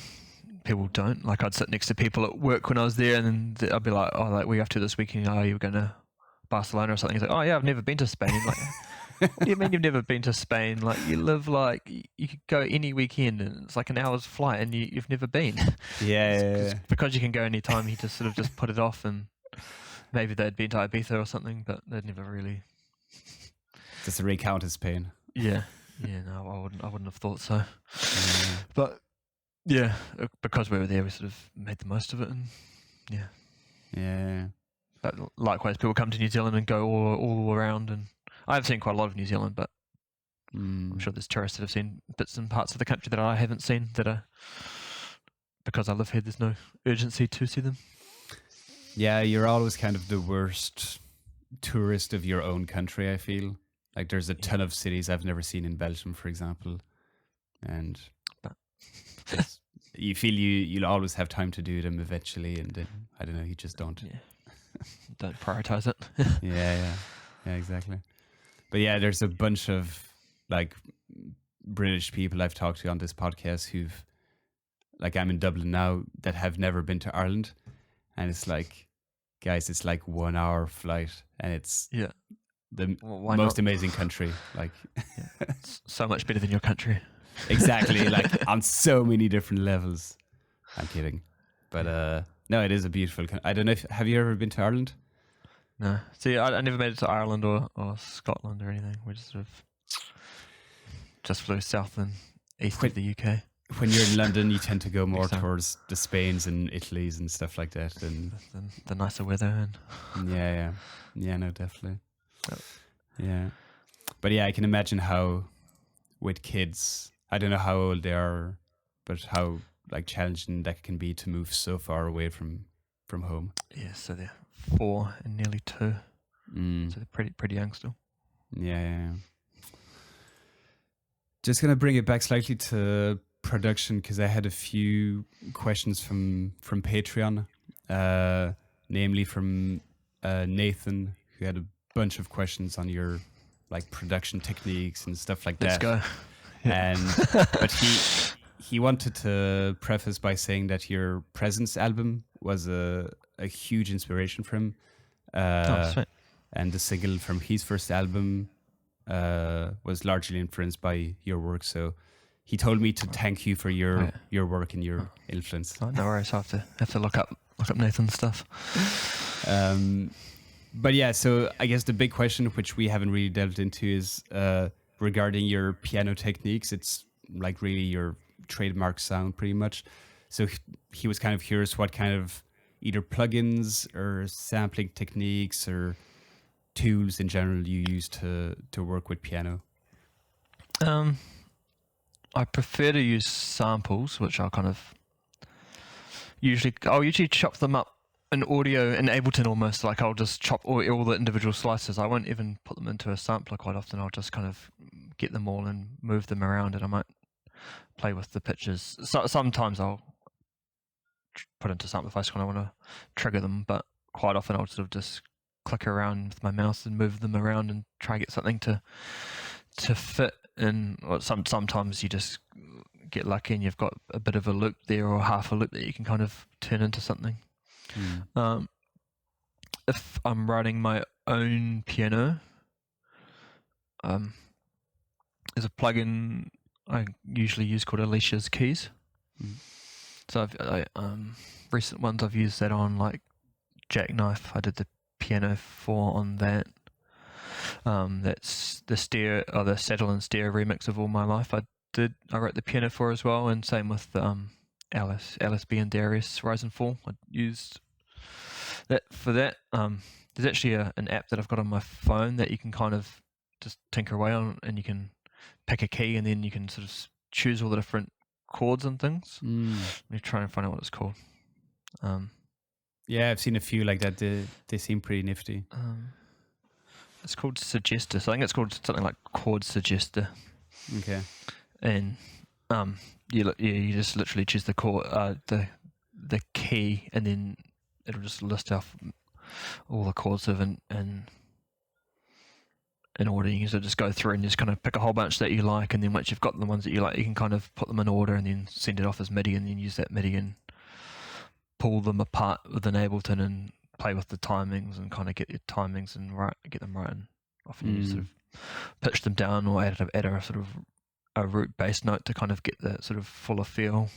[SPEAKER 1] people don't. Like I'd sit next to people at work when I was there, and then I'd be like, "Oh, like we have to this weekend? Oh, you were going to Barcelona or something?" He's like, "Oh yeah, I've never been to Spain." I'm like, what do you mean you've never been to Spain? Like you live like you could go any weekend, and it's like an hour's flight, and you've never been.
[SPEAKER 2] Yeah.
[SPEAKER 1] Because you can go any time. He just sort of just put it off, and maybe they'd been to Ibiza or something, but they'd never really.
[SPEAKER 2] Just to recount his pain.
[SPEAKER 1] Yeah. No, I wouldn't have thought so. But yeah, because we were there, we sort of made the most of it, and
[SPEAKER 2] Yeah.
[SPEAKER 1] But likewise, people come to New Zealand and go all around, and I've seen quite a lot of New Zealand, but I'm sure there's tourists that have seen bits and parts of the country that I haven't seen, that are because I live here. There's no urgency to see them.
[SPEAKER 2] Yeah, you're always kind of the worst tourist of your own country, I feel. Like there's a ton of cities I've never seen in Belgium, for example. And
[SPEAKER 1] But
[SPEAKER 2] it's, you feel you'll always have time to do them eventually, and then I don't know, you just don't.
[SPEAKER 1] yeah, don't prioritize it.
[SPEAKER 2] Yeah, exactly. But yeah, there's a bunch of like British people I've talked to on this podcast who've, like, I'm in Dublin now, that have never been to Ireland, and it's like, guys, it's like 1 hour flight, and it's
[SPEAKER 1] Yeah.
[SPEAKER 2] the
[SPEAKER 1] Well, why
[SPEAKER 2] most
[SPEAKER 1] not?
[SPEAKER 2] amazing country. Like,
[SPEAKER 1] It's so much better than your country.
[SPEAKER 2] exactly, like on so many different levels. I'm kidding, but no, it is a beautiful. I don't know if have you ever been to Ireland?
[SPEAKER 1] No. See, I never made it to Ireland or Scotland or anything. We just sort of just flew south and east of the UK.
[SPEAKER 2] When you're in London, you tend to go more
[SPEAKER 1] Exactly.
[SPEAKER 2] towards the Spains and Italys and stuff like that. And
[SPEAKER 1] The nicer weather and
[SPEAKER 2] yeah, no, definitely.
[SPEAKER 1] Yep.
[SPEAKER 2] Yeah, but yeah, I can imagine how with kids, I don't know how old they are, but how like challenging that can be to move so far away from home.
[SPEAKER 1] yeah, so they're 4 and nearly 2, so they're pretty young still.
[SPEAKER 2] Yeah. Just gonna bring it back slightly to production because I had a few questions from Patreon, namely from Nathan, who had a bunch of questions on your like production techniques and stuff like
[SPEAKER 1] Let's
[SPEAKER 2] that.
[SPEAKER 1] go.
[SPEAKER 2] And but he wanted to preface by saying that your Presence album was a huge inspiration for him.
[SPEAKER 1] Sweet.
[SPEAKER 2] And the single from his first album was largely influenced by your work. So he told me to thank you for your work and your influence.
[SPEAKER 1] Oh, no worries. I have to look up Nathan's stuff.
[SPEAKER 2] But yeah, so I guess the big question, which we haven't really delved into, is regarding your piano techniques. It's like really your trademark sound, pretty much. So he was kind of curious what kind of either plugins or sampling techniques or tools in general you use to work with piano.
[SPEAKER 1] I prefer to use samples, which I'll usually chop them up in audio in Ableton almost. Like I'll just chop all the individual slices. I won't even put them into a sampler quite often. I'll just kind of get them all and move them around, and I might play with the pitches. So sometimes I'll put into Samplify when I want to trigger them, but quite often I'll sort of just click around with my mouse and move them around and try and get something to fit in. Or sometimes you just get lucky and you've got a bit of a loop there or half a loop that you can kind of turn into something. If I'm writing my own piano, there's a plugin I usually use called Alicia's Keys. So recent ones I've used that on, like Jackknife. I did the piano 4 on that. That's the Saddle and Steer remix of All My Life. I wrote the piano 4 as well, and same with Alice B and Darius Rise and Fall. I used that for that. There's actually an app that I've got on my phone that you can kind of just tinker away on, and you can pick a key and then you can sort of choose all the different chords and things. Let me try and find out what it's called.
[SPEAKER 2] Yeah, I've seen a few like that. They seem pretty nifty.
[SPEAKER 1] It's called Suggester. So I think it's called something like Chord Suggester.
[SPEAKER 2] Okay.
[SPEAKER 1] And you just literally choose the chord, the key, and then it'll just list off all the chords in order. You can sort of just go through and just kind of pick a whole bunch that you like, and then once you've got the ones that you like, you can kind of put them in order and then send it off as MIDI, and then use that MIDI and pull them apart within Ableton and play with the timings and kind of get your timings and get them right. And often you sort of pitch them down or add a sort of a root bass note to kind of get that sort of fuller feel.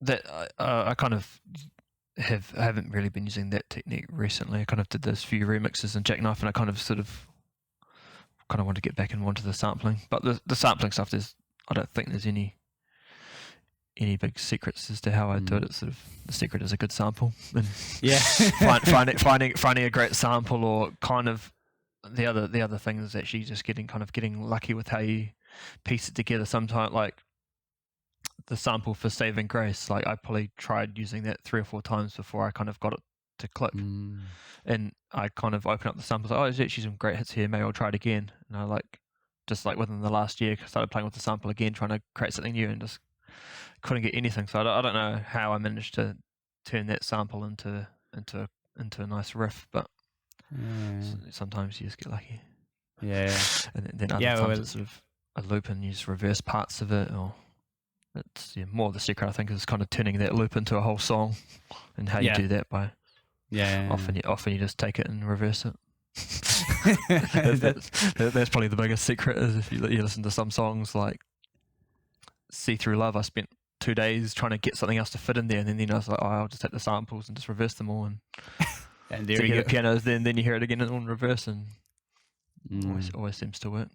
[SPEAKER 1] That I kind of haven't really been using that technique recently. I kind of did those few remixes in Jackknife, and I kind of want to get back and onto the sampling. But the sampling stuff, I don't think there's any big secrets as to how I do it. It's sort of the secret is a good sample, and finding a great sample, or kind of the other thing is actually just getting lucky with how you piece it together. Sometimes, like the sample for Saving Grace. Like I probably tried using that 3 or 4 times before I kind of got it to click. And I kind of opened up the samples. Like, oh, there's actually some great hits here. Maybe I'll try it again. And I just within the last year, started playing with the sample again, trying to create something new, and just couldn't get anything. So I don't know how I managed to turn that sample into a nice riff, but sometimes you just get lucky.
[SPEAKER 2] Yeah.
[SPEAKER 1] And then other times it's sort of a loop and you just reverse parts of it, or it's more the secret, I think, is kind of turning that loop into a whole song, and how you do that by often you just take it and reverse it. That's probably the biggest secret, is if you listen to some songs like See Through Love. I spent 2 days trying to get something else to fit in there, and then I was like, I'll just take the samples and just reverse them all, and
[SPEAKER 2] there you
[SPEAKER 1] hear
[SPEAKER 2] go.
[SPEAKER 1] the pianos, then you hear it again in reverse, and always seems to work.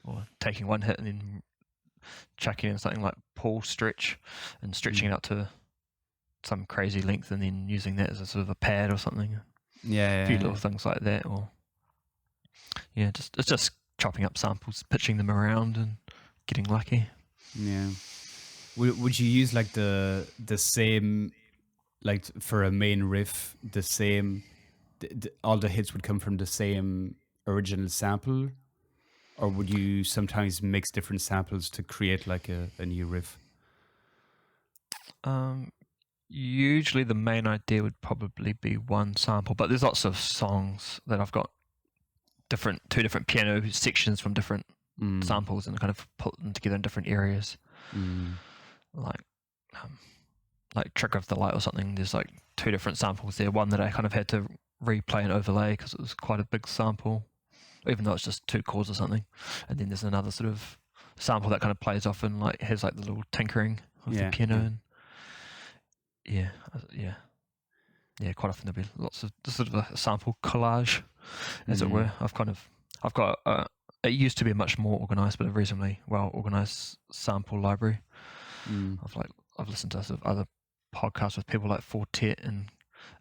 [SPEAKER 1] Or taking one hit and then chucking in something like pull stretch and stretching it out to some crazy length, and then using that as a sort of a pad or something. A few little things like that, or it's just chopping up samples, pitching them around, and getting lucky.
[SPEAKER 2] Yeah. Would you use like the same, like for a main riff, the same, all the hits would come from the same original sample, or would you sometimes mix different samples to create like a new riff?
[SPEAKER 1] Usually the main idea would probably be one sample, but there's lots of songs that I've got two different piano sections from different samples, and kind of put them together in different areas. Like Trick of the Light or something, there's like 2 different samples there. One that I kind of had to replay and overlay because it was quite a big sample, even though it's just 2 chords or something. And then there's another sort of sample that kind of plays off and like has like the little tinkering of the piano. And quite often there'll be lots of sort of a sample collage, as it were. I've got it used to be a much more organized, but a reasonably well organized sample library. I've listened to sort of other podcasts with people like Fortet, and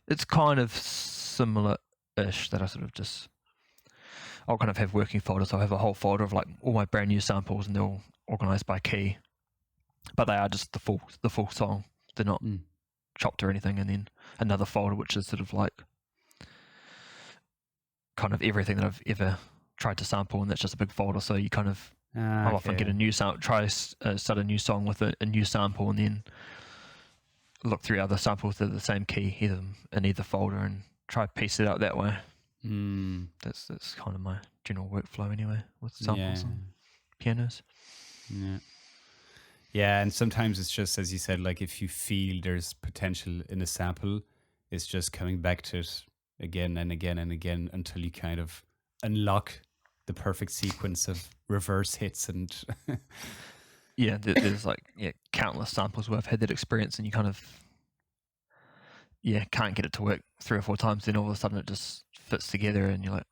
[SPEAKER 1] it's kind of similar-ish, that I'll kind of have working folders. I'll have a whole folder of like all my brand new samples, and they're all organized by key, but they are just the full song. They're not chopped or anything. And then another folder which is sort of like kind of everything that I've ever tried to sample, and that's just a big folder. So you kind of I'll often get a new sound, start a new song with a new sample, and then look through other samples that are the same key in either folder, and try to piece it out that way. That's kind of my general workflow anyway, with samples and pianos.
[SPEAKER 2] Yeah, and sometimes it's just, as you said, like if you feel there's potential in a sample, it's just coming back to it again and again and again until you kind of unlock the perfect sequence of reverse hits. And
[SPEAKER 1] there's like countless samples where I've had that experience, and you kind of can't get it to work 3 or 4 times, then all of a sudden it just fits together, and you're like,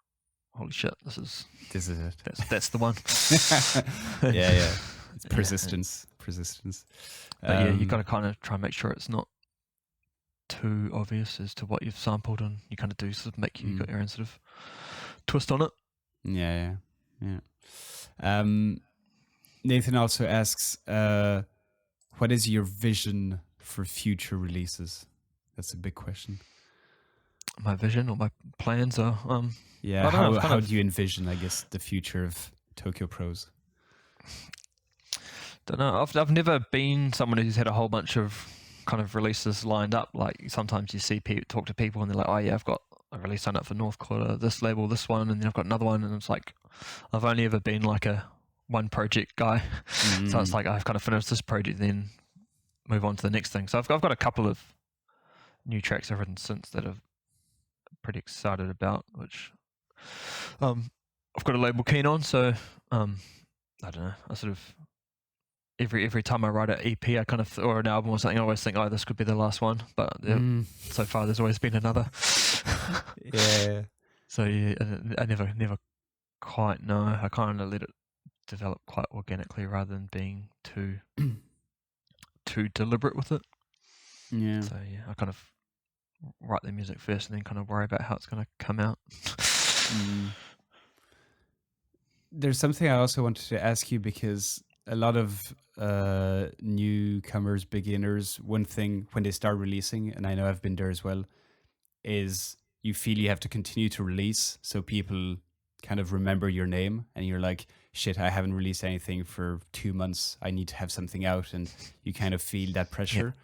[SPEAKER 1] holy shit, this is
[SPEAKER 2] it.
[SPEAKER 1] That's the one.
[SPEAKER 2] It's persistence.
[SPEAKER 1] But you got to kind of try and make sure it's not too obvious as to what you've sampled, and you kind of do sort of make you got your own sort of twist on it.
[SPEAKER 2] Yeah. Nathan also asks, what is your vision for future releases? That's a big question.
[SPEAKER 1] My vision or my plans are
[SPEAKER 2] how do you envision, I guess, the future of Tokyo Prose?
[SPEAKER 1] Don't know. I've never been someone who's had a whole bunch of kind of releases lined up. Like sometimes you see talk to people, and they're like, oh yeah, I've got a release signed up for North Quarter, this label, this one, and then I've got another one, and it's like I've only ever been like a one project guy. So it's like I've kind of finished this project, then move on to the next thing. So I've got a couple of new tracks I've written since that I'm pretty excited about, which I've got a label keen on. So I don't know. I sort of every time I write an EP, I kind of or an album or something, I always think, oh, this could be the last one. But so far, there's always been another. So I never quite know. I kind of let it develop quite organically rather than being too deliberate with it. So I kind of write the music first, and then kind of worry about how it's going to come out.
[SPEAKER 2] There's something I also wanted to ask you, because a lot of newcomers, beginners, one thing when they start releasing, and I know I've been there as well, is you feel you have to continue to release so people kind of remember your name, and you're like, shit, I haven't released anything for 2 months. I need to have something out, and you kind of feel that pressure.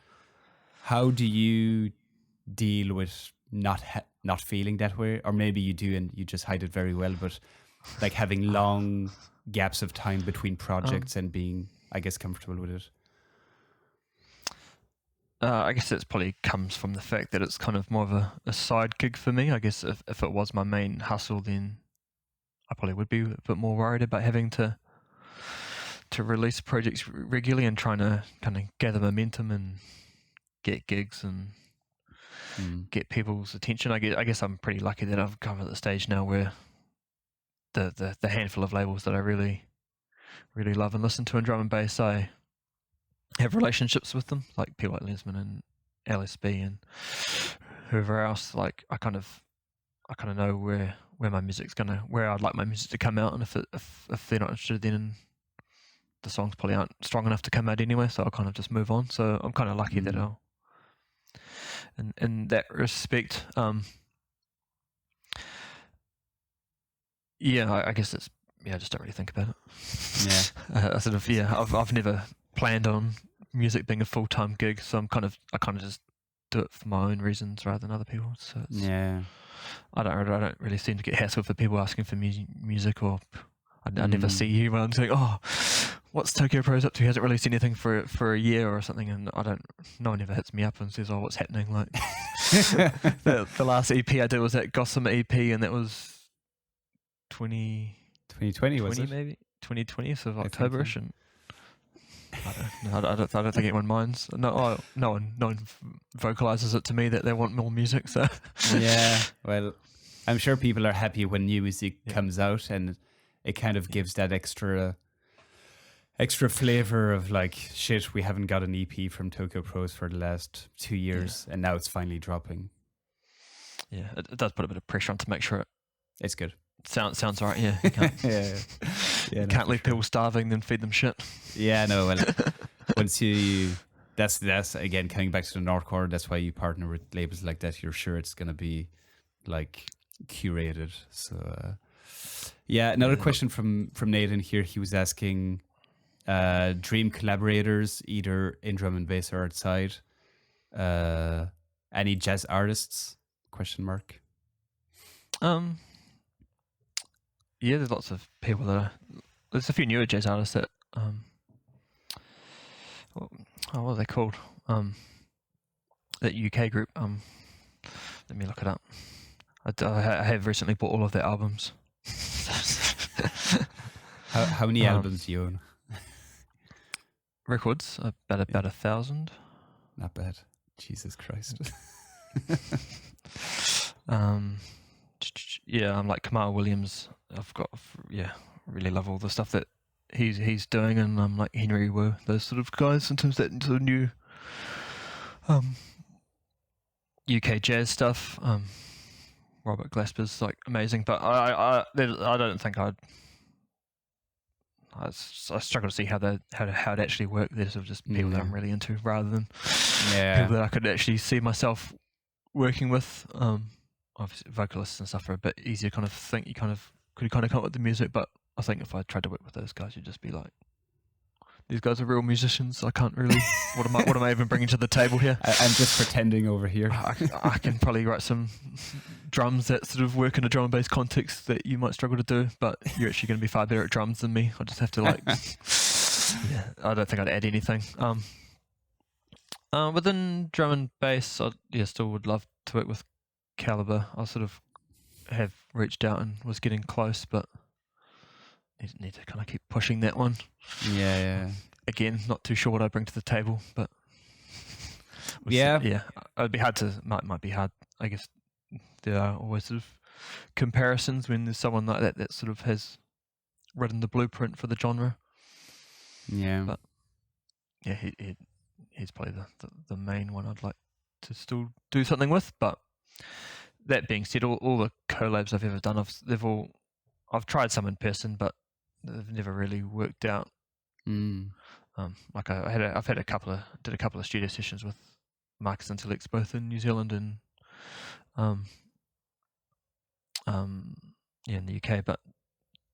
[SPEAKER 2] How do you deal with not feeling that way? Or maybe you do and you just hide it very well, but like having long gaps of time between projects and being, I guess, comfortable with it.
[SPEAKER 1] I guess it probably comes from the fact that it's kind of more of a side gig for me. I guess if it was my main hustle, then I probably would be a bit more worried about having to release projects regularly and trying to kind of gather momentum and get gigs and get people's attention. I guess I'm pretty lucky that I've come at the stage now where the handful of labels that I really love and listen to in drum and bass, I have relationships with them, like people like Lesman and LSB and whoever else. Like I kind of know where my music's where I'd like my music to come out, and if they're not interested, then the songs probably aren't strong enough to come out anyway. So I'll kind of just move on. So I'm kind of lucky that I'll, in that respect, I guess it's I just don't really think about it. I sort of I've never planned on music being a full-time gig, so I kind of just do it for my own reasons rather than other people's. So I don't really seem to get hassled for people asking for music, or I never see you when I'm saying, oh, what's Tokyo Prose up to? He hasn't released anything for a year or something, and no one ever hits me up and says, oh, what's happening? Like the last EP I did was that Gossamer EP, and that was
[SPEAKER 2] 2020, was it?
[SPEAKER 1] Maybe 2020, so Octoberish, and I don't think anyone minds. No one vocalizes it to me that they want more music. So
[SPEAKER 2] well, I'm sure people are happy when new music comes out, and it kind of gives that extra flavor of like, shit, we haven't got an EP from Tokyo Prose for the last 2 years, and now it's finally dropping.
[SPEAKER 1] Yeah, it does put a bit of pressure on to make sure
[SPEAKER 2] it's good.
[SPEAKER 1] Sounds all right. Yeah, you can't, can't leave people starving, then feed them shit.
[SPEAKER 2] Yeah, no. Well, once that's again coming back to the North Core. That's why you partner with labels like that. You're sure it's gonna be like curated. So another question from Nathan here. He was asking dream collaborators, either in drum and bass or outside. Any jazz artists? ?
[SPEAKER 1] Yeah, there's lots of people there's a few newer jazz artists that what are they called? That UK group. Let me look it up. I have recently bought all of their albums.
[SPEAKER 2] How many albums do you own?
[SPEAKER 1] Records, about 1,000.
[SPEAKER 2] Not bad. Jesus Christ.
[SPEAKER 1] I'm like Kamal Williams. I've got really love all the stuff that he's doing, and I'm like Henry Wu, those sort of guys in terms of that sort of new UK jazz stuff. Robert Glasper's like amazing, but I don't think I struggle to see how it actually work. They're sort of just people that I'm really into, rather than people that I could actually see myself working with. Obviously, vocalists and stuff are a bit easier. Kind of think you kind of could come up with the music, but I think if I tried to work with those guys, you'd just be like, these guys are real musicians. I can't really. What am I even bringing to the table here?
[SPEAKER 2] I'm just pretending over here.
[SPEAKER 1] I can probably write some drums that sort of work in a drum and bass context that you might struggle to do, but you're actually going to be far better at drums than me. I just have to like. I don't think I'd add anything. Within drum and bass, I still would love to work with Calibre. I sort of have reached out and was getting close, but need to kind of keep pushing that one. Again, not too sure what I bring to the table, but it'd be hard to might be hard. I guess there are always sort of comparisons when there's someone like that sort of has written the blueprint for the genre. But he's probably the main one I'd like to still do something with. But that being said, all the collabs I've ever done, I've tried some in person, but they've never really worked out
[SPEAKER 2] Mm.
[SPEAKER 1] Like I've had a couple of studio sessions with Marcus Intellects both in New Zealand and in the UK, but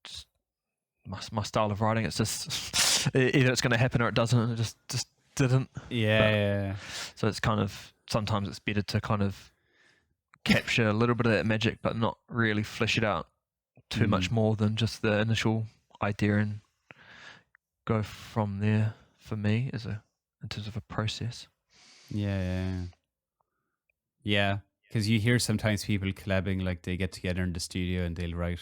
[SPEAKER 1] just my style of writing, it's just either it's going to happen or it doesn't, and it just didn't.
[SPEAKER 2] Yeah.
[SPEAKER 1] So it's kind of, sometimes it's better to kind of capture a little bit of that magic, but not really flesh it out too much more than just the initial idea, and go from there. For me, in terms of a process.
[SPEAKER 2] Yeah. Because you hear sometimes people collabing, like they get together in the studio and they'll write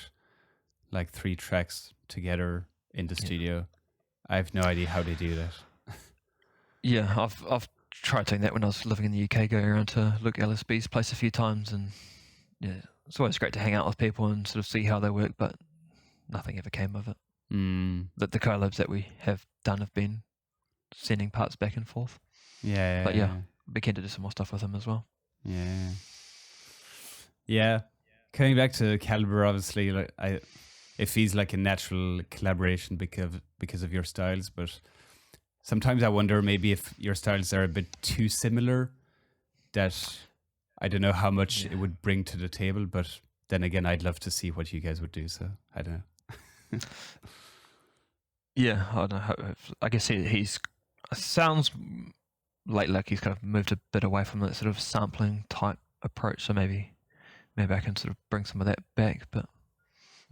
[SPEAKER 2] like 3 tracks together in the studio. I have no idea how they do that.
[SPEAKER 1] Yeah, I've tried doing that when I was living in the UK, going around to Luke LSB's place a few times, and yeah, it's always great to hang out with people and sort of see how they work, but nothing ever came of it. The collabs that we have done have been sending parts back and forth.
[SPEAKER 2] Yeah.
[SPEAKER 1] But yeah, I'd be keen to do some more stuff with him as well.
[SPEAKER 2] Yeah. Coming back to Calibre, obviously, like it feels like a natural collaboration because of your styles, but sometimes I wonder maybe if your styles are a bit too similar, that I don't know how much it would bring to the table, but then again, I'd love to see what you guys would do, so I don't know.
[SPEAKER 1] Yeah, I don't know. I guess he's sounds like he's kind of moved a bit away from that sort of sampling type approach, so maybe I can sort of bring some of that back, but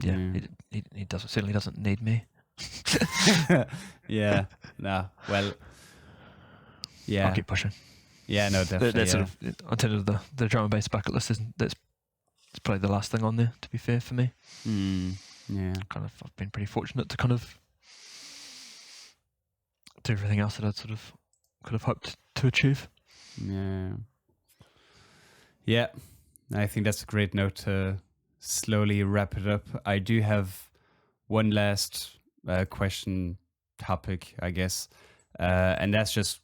[SPEAKER 1] yeah. He certainly doesn't need me.
[SPEAKER 2] Yeah, no, well, yeah,
[SPEAKER 1] I'll keep pushing.
[SPEAKER 2] Yeah, no, definitely.
[SPEAKER 1] That's sort of, in terms of the drum and bass bucket list, it's probably the last thing on there, to be fair, for me.
[SPEAKER 2] Yeah,
[SPEAKER 1] I've been pretty fortunate to kind of do everything else that I'd sort of could have hoped to achieve.
[SPEAKER 2] Yeah, I think that's a great note to slowly wrap it up. I do have one last question topic, I guess, and that's just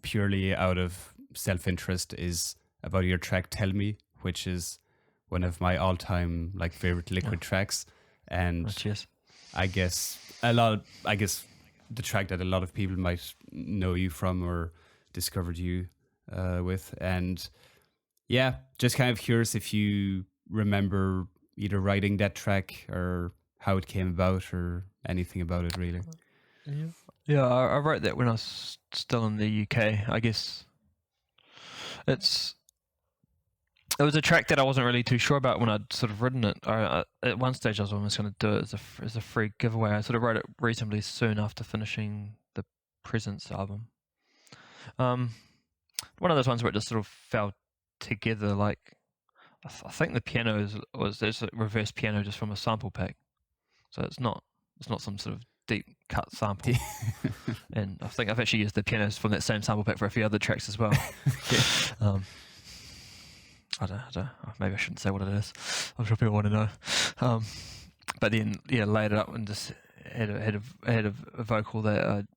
[SPEAKER 2] purely out of self-interest, is about your track "Tell Me," which is one of my all-time like favorite Liquid tracks, and I guess the track that a lot of people might know you from or discovered you with. And yeah, just kind of curious if you remember either writing that track or how it came about or anything about it, really.
[SPEAKER 1] Yeah, I wrote that when I was still in the UK. I guess it was a track that I wasn't really too sure about when I'd sort of written it. At one stage, I was almost going to do it as a free giveaway. I sort of wrote it reasonably soon after finishing the Presence album. One of those ones where it just sort of fell together. Like, I think the piano there's a reverse piano just from a sample pack, so it's not some sort of deep cut sample. And I think I've actually used the pianos from that same sample pack for a few other tracks as well. I don't know. Maybe I shouldn't say what it is. I'm sure people want to know. But then, laid it up and just had a vocal that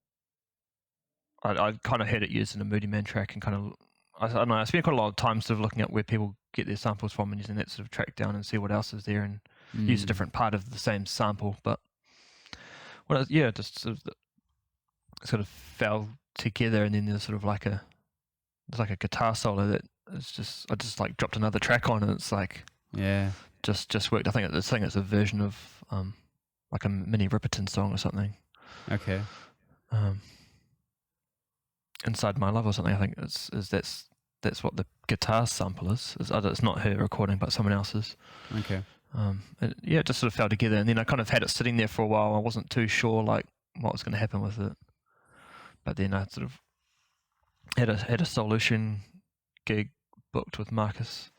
[SPEAKER 1] I kind of had it used in a Moody Man track, and kind of, I don't know, I spent quite a lot of time sort of looking at where people get their samples from and using that sort of track down and see what else is there, and use a different part of the same sample. But just sort of fell together, and then there's sort of like a guitar solo that is just, I just like dropped another track on, and it's like just worked. I think it's a version of like a mini Ripperton song or something.
[SPEAKER 2] Okay.
[SPEAKER 1] Inside My Love or something. I think that's what the guitar sample is. It's not her recording, but someone else's.
[SPEAKER 2] Okay.
[SPEAKER 1] It just sort of fell together, and then I kind of had it sitting there for a while. I wasn't too sure like what was going to happen with it, but then I sort of had a Solution gig booked with Marcus,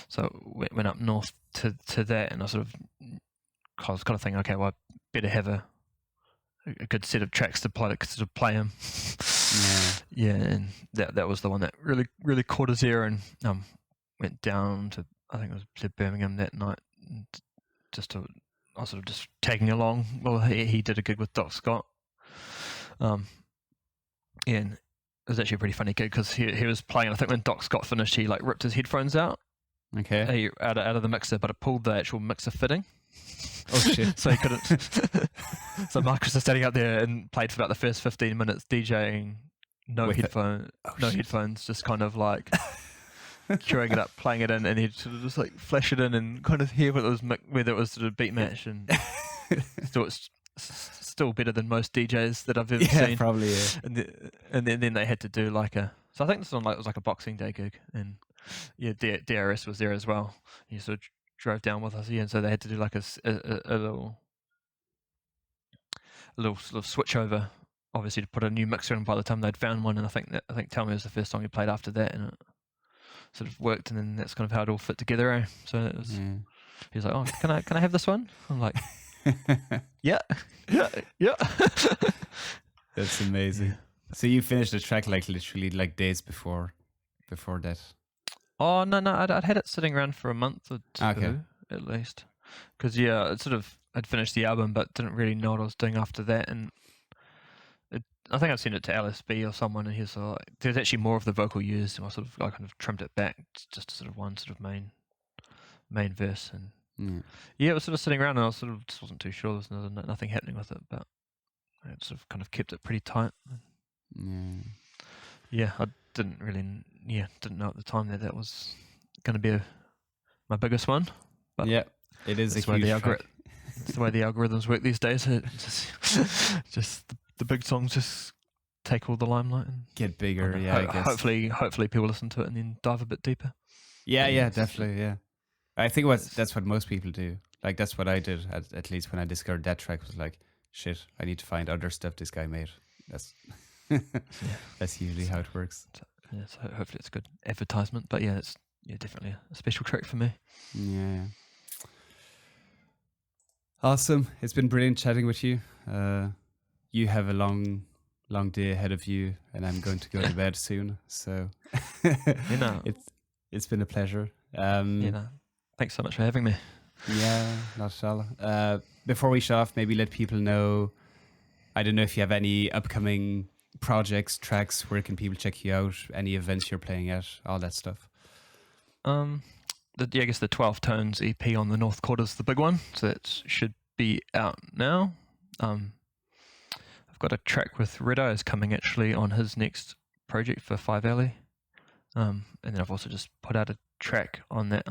[SPEAKER 1] so went up north to that, and I was kind of thinking, okay, well, I better have a good set of tracks to play him. And that was the one that really caught his ear, and went down to, I think it was to Birmingham that night, and I was sort of just tagging along. Well, he did a gig with Doc Scott, and it was actually a pretty funny gig because he was playing. I think when Doc Scott finished, he like ripped his headphones out
[SPEAKER 2] Okay.
[SPEAKER 1] out of the mixer, but it pulled the actual mixer fitting.
[SPEAKER 2] Oh shit.
[SPEAKER 1] So he couldn't. So Marcus was standing up there and played for about the first 15 minutes DJing, no
[SPEAKER 2] With it.
[SPEAKER 1] headphones, just kind of like queuing it up, playing it in, and he'd sort of just like flash it in and kind of hear whether it was sort of beat match, and it's still better than most DJs that I've ever seen.
[SPEAKER 2] Probably. Yeah.
[SPEAKER 1] And then they had to do like a. So I think this one it was like a Boxing Day gig, and yeah, DRS was there as well. He sort of drove down with us, and so they had to do like a little sort of switch over, obviously to put a new mixer in by the time they'd found one. And I think Tell Me was the first song he played after that, and it sort of worked, and then that's kind of how it all fit together. Eh? So it was. Yeah. He was like, "Oh, can I have this one?" I'm like, "Yeah."
[SPEAKER 2] That's amazing. Yeah. So you finished the track like literally like days before that.
[SPEAKER 1] Oh no, I'd had it sitting around for a month or two at least, because I'd finished the album but didn't really know what I was doing after that, and I think I'd sent it to LSB or someone, and he was like, there's actually more of the vocal used, and I kind of trimmed it back just to sort of one sort of main verse, and it was sort of sitting around, and I was just wasn't too sure. There was nothing happening with it, but I sort of kind of kept it pretty tight. Yeah, I didn't know at the time that was going to be my biggest one. But
[SPEAKER 2] yeah, it is a huge track.
[SPEAKER 1] It's the way the algorithms work these days. Just the big songs just take all the limelight and
[SPEAKER 2] get bigger. I guess.
[SPEAKER 1] Hopefully people listen to it and then dive a bit deeper.
[SPEAKER 2] Yeah, definitely. Yeah, I think that's what most people do. Like that's what I did at least when I discovered that track. Was like, shit, I need to find other stuff this guy made. That's usually how it works.
[SPEAKER 1] So hopefully it's a good advertisement. But yeah, it's definitely a special track for me.
[SPEAKER 2] Yeah. Awesome. It's been brilliant chatting with you. You have a long day ahead of you, and I'm going to go to bed soon. So it's been a pleasure.
[SPEAKER 1] Thanks so much for having me.
[SPEAKER 2] Yeah, not at all. Before we shut off, maybe let people know, I don't know if you have any upcoming projects, tracks, where can people check you out, any events you're playing at, all that stuff.
[SPEAKER 1] I guess the 12 Tones EP on the North Quarter's the big one, so that should be out now. I've got a track with Red Eyes coming actually on his next project for 5 Alley, and then I've also just put out a track on that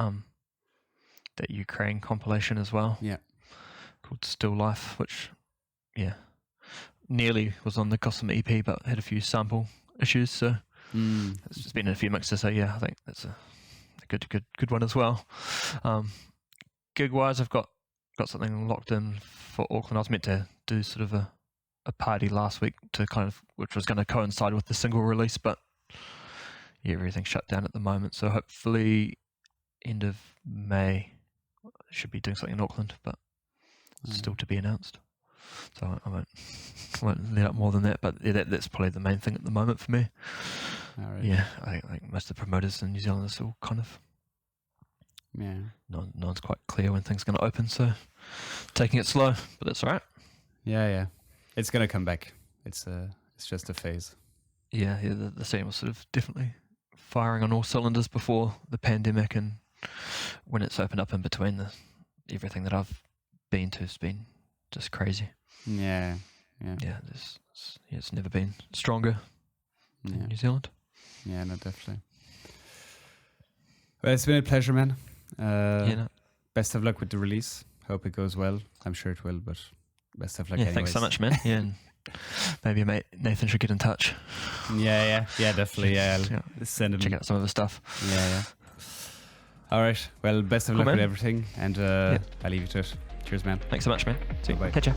[SPEAKER 1] Ukraine compilation as well.
[SPEAKER 2] Yeah,
[SPEAKER 1] called Still Life, which nearly was on the Gotham EP, but had a few sample issues, so it's just been in a few mixes. So I think that's a good one as well. Gig wise, I've got something locked in for Auckland. I was meant to do sort of a party last week which was going to coincide with the single release, but everything's shut down at the moment. So hopefully end of May I should be doing something in Auckland, but still to be announced. So I won't let up more than that. But that's probably the main thing at the moment for me.
[SPEAKER 2] All right.
[SPEAKER 1] Yeah, I think most of the promoters in New Zealand are still kind of no one's quite clear when things are going to open, so taking it slow, but that's all right.
[SPEAKER 2] Yeah, it's going to come back. It's just a phase.
[SPEAKER 1] Yeah, the scene was sort of definitely firing on all cylinders before the pandemic, and when it's opened up in between, everything that I've been to has been just crazy.
[SPEAKER 2] Yeah.
[SPEAKER 1] It's never been stronger in New Zealand.
[SPEAKER 2] Yeah, no, definitely. Well, it's been a pleasure, man. Best of luck with the release. Hope it goes well. I'm sure it will, but best of luck.
[SPEAKER 1] Yeah, thanks so much, man. Yeah, and maybe mate Nathan should get in touch.
[SPEAKER 2] Yeah, definitely. Yeah, I'll send him.
[SPEAKER 1] Check out some of the stuff.
[SPEAKER 2] Yeah. All right. Well, best of luck with everything, and I'll leave you to it. Cheers, man.
[SPEAKER 1] Thanks so much, man. See you.
[SPEAKER 2] Bye.
[SPEAKER 1] Catch ya.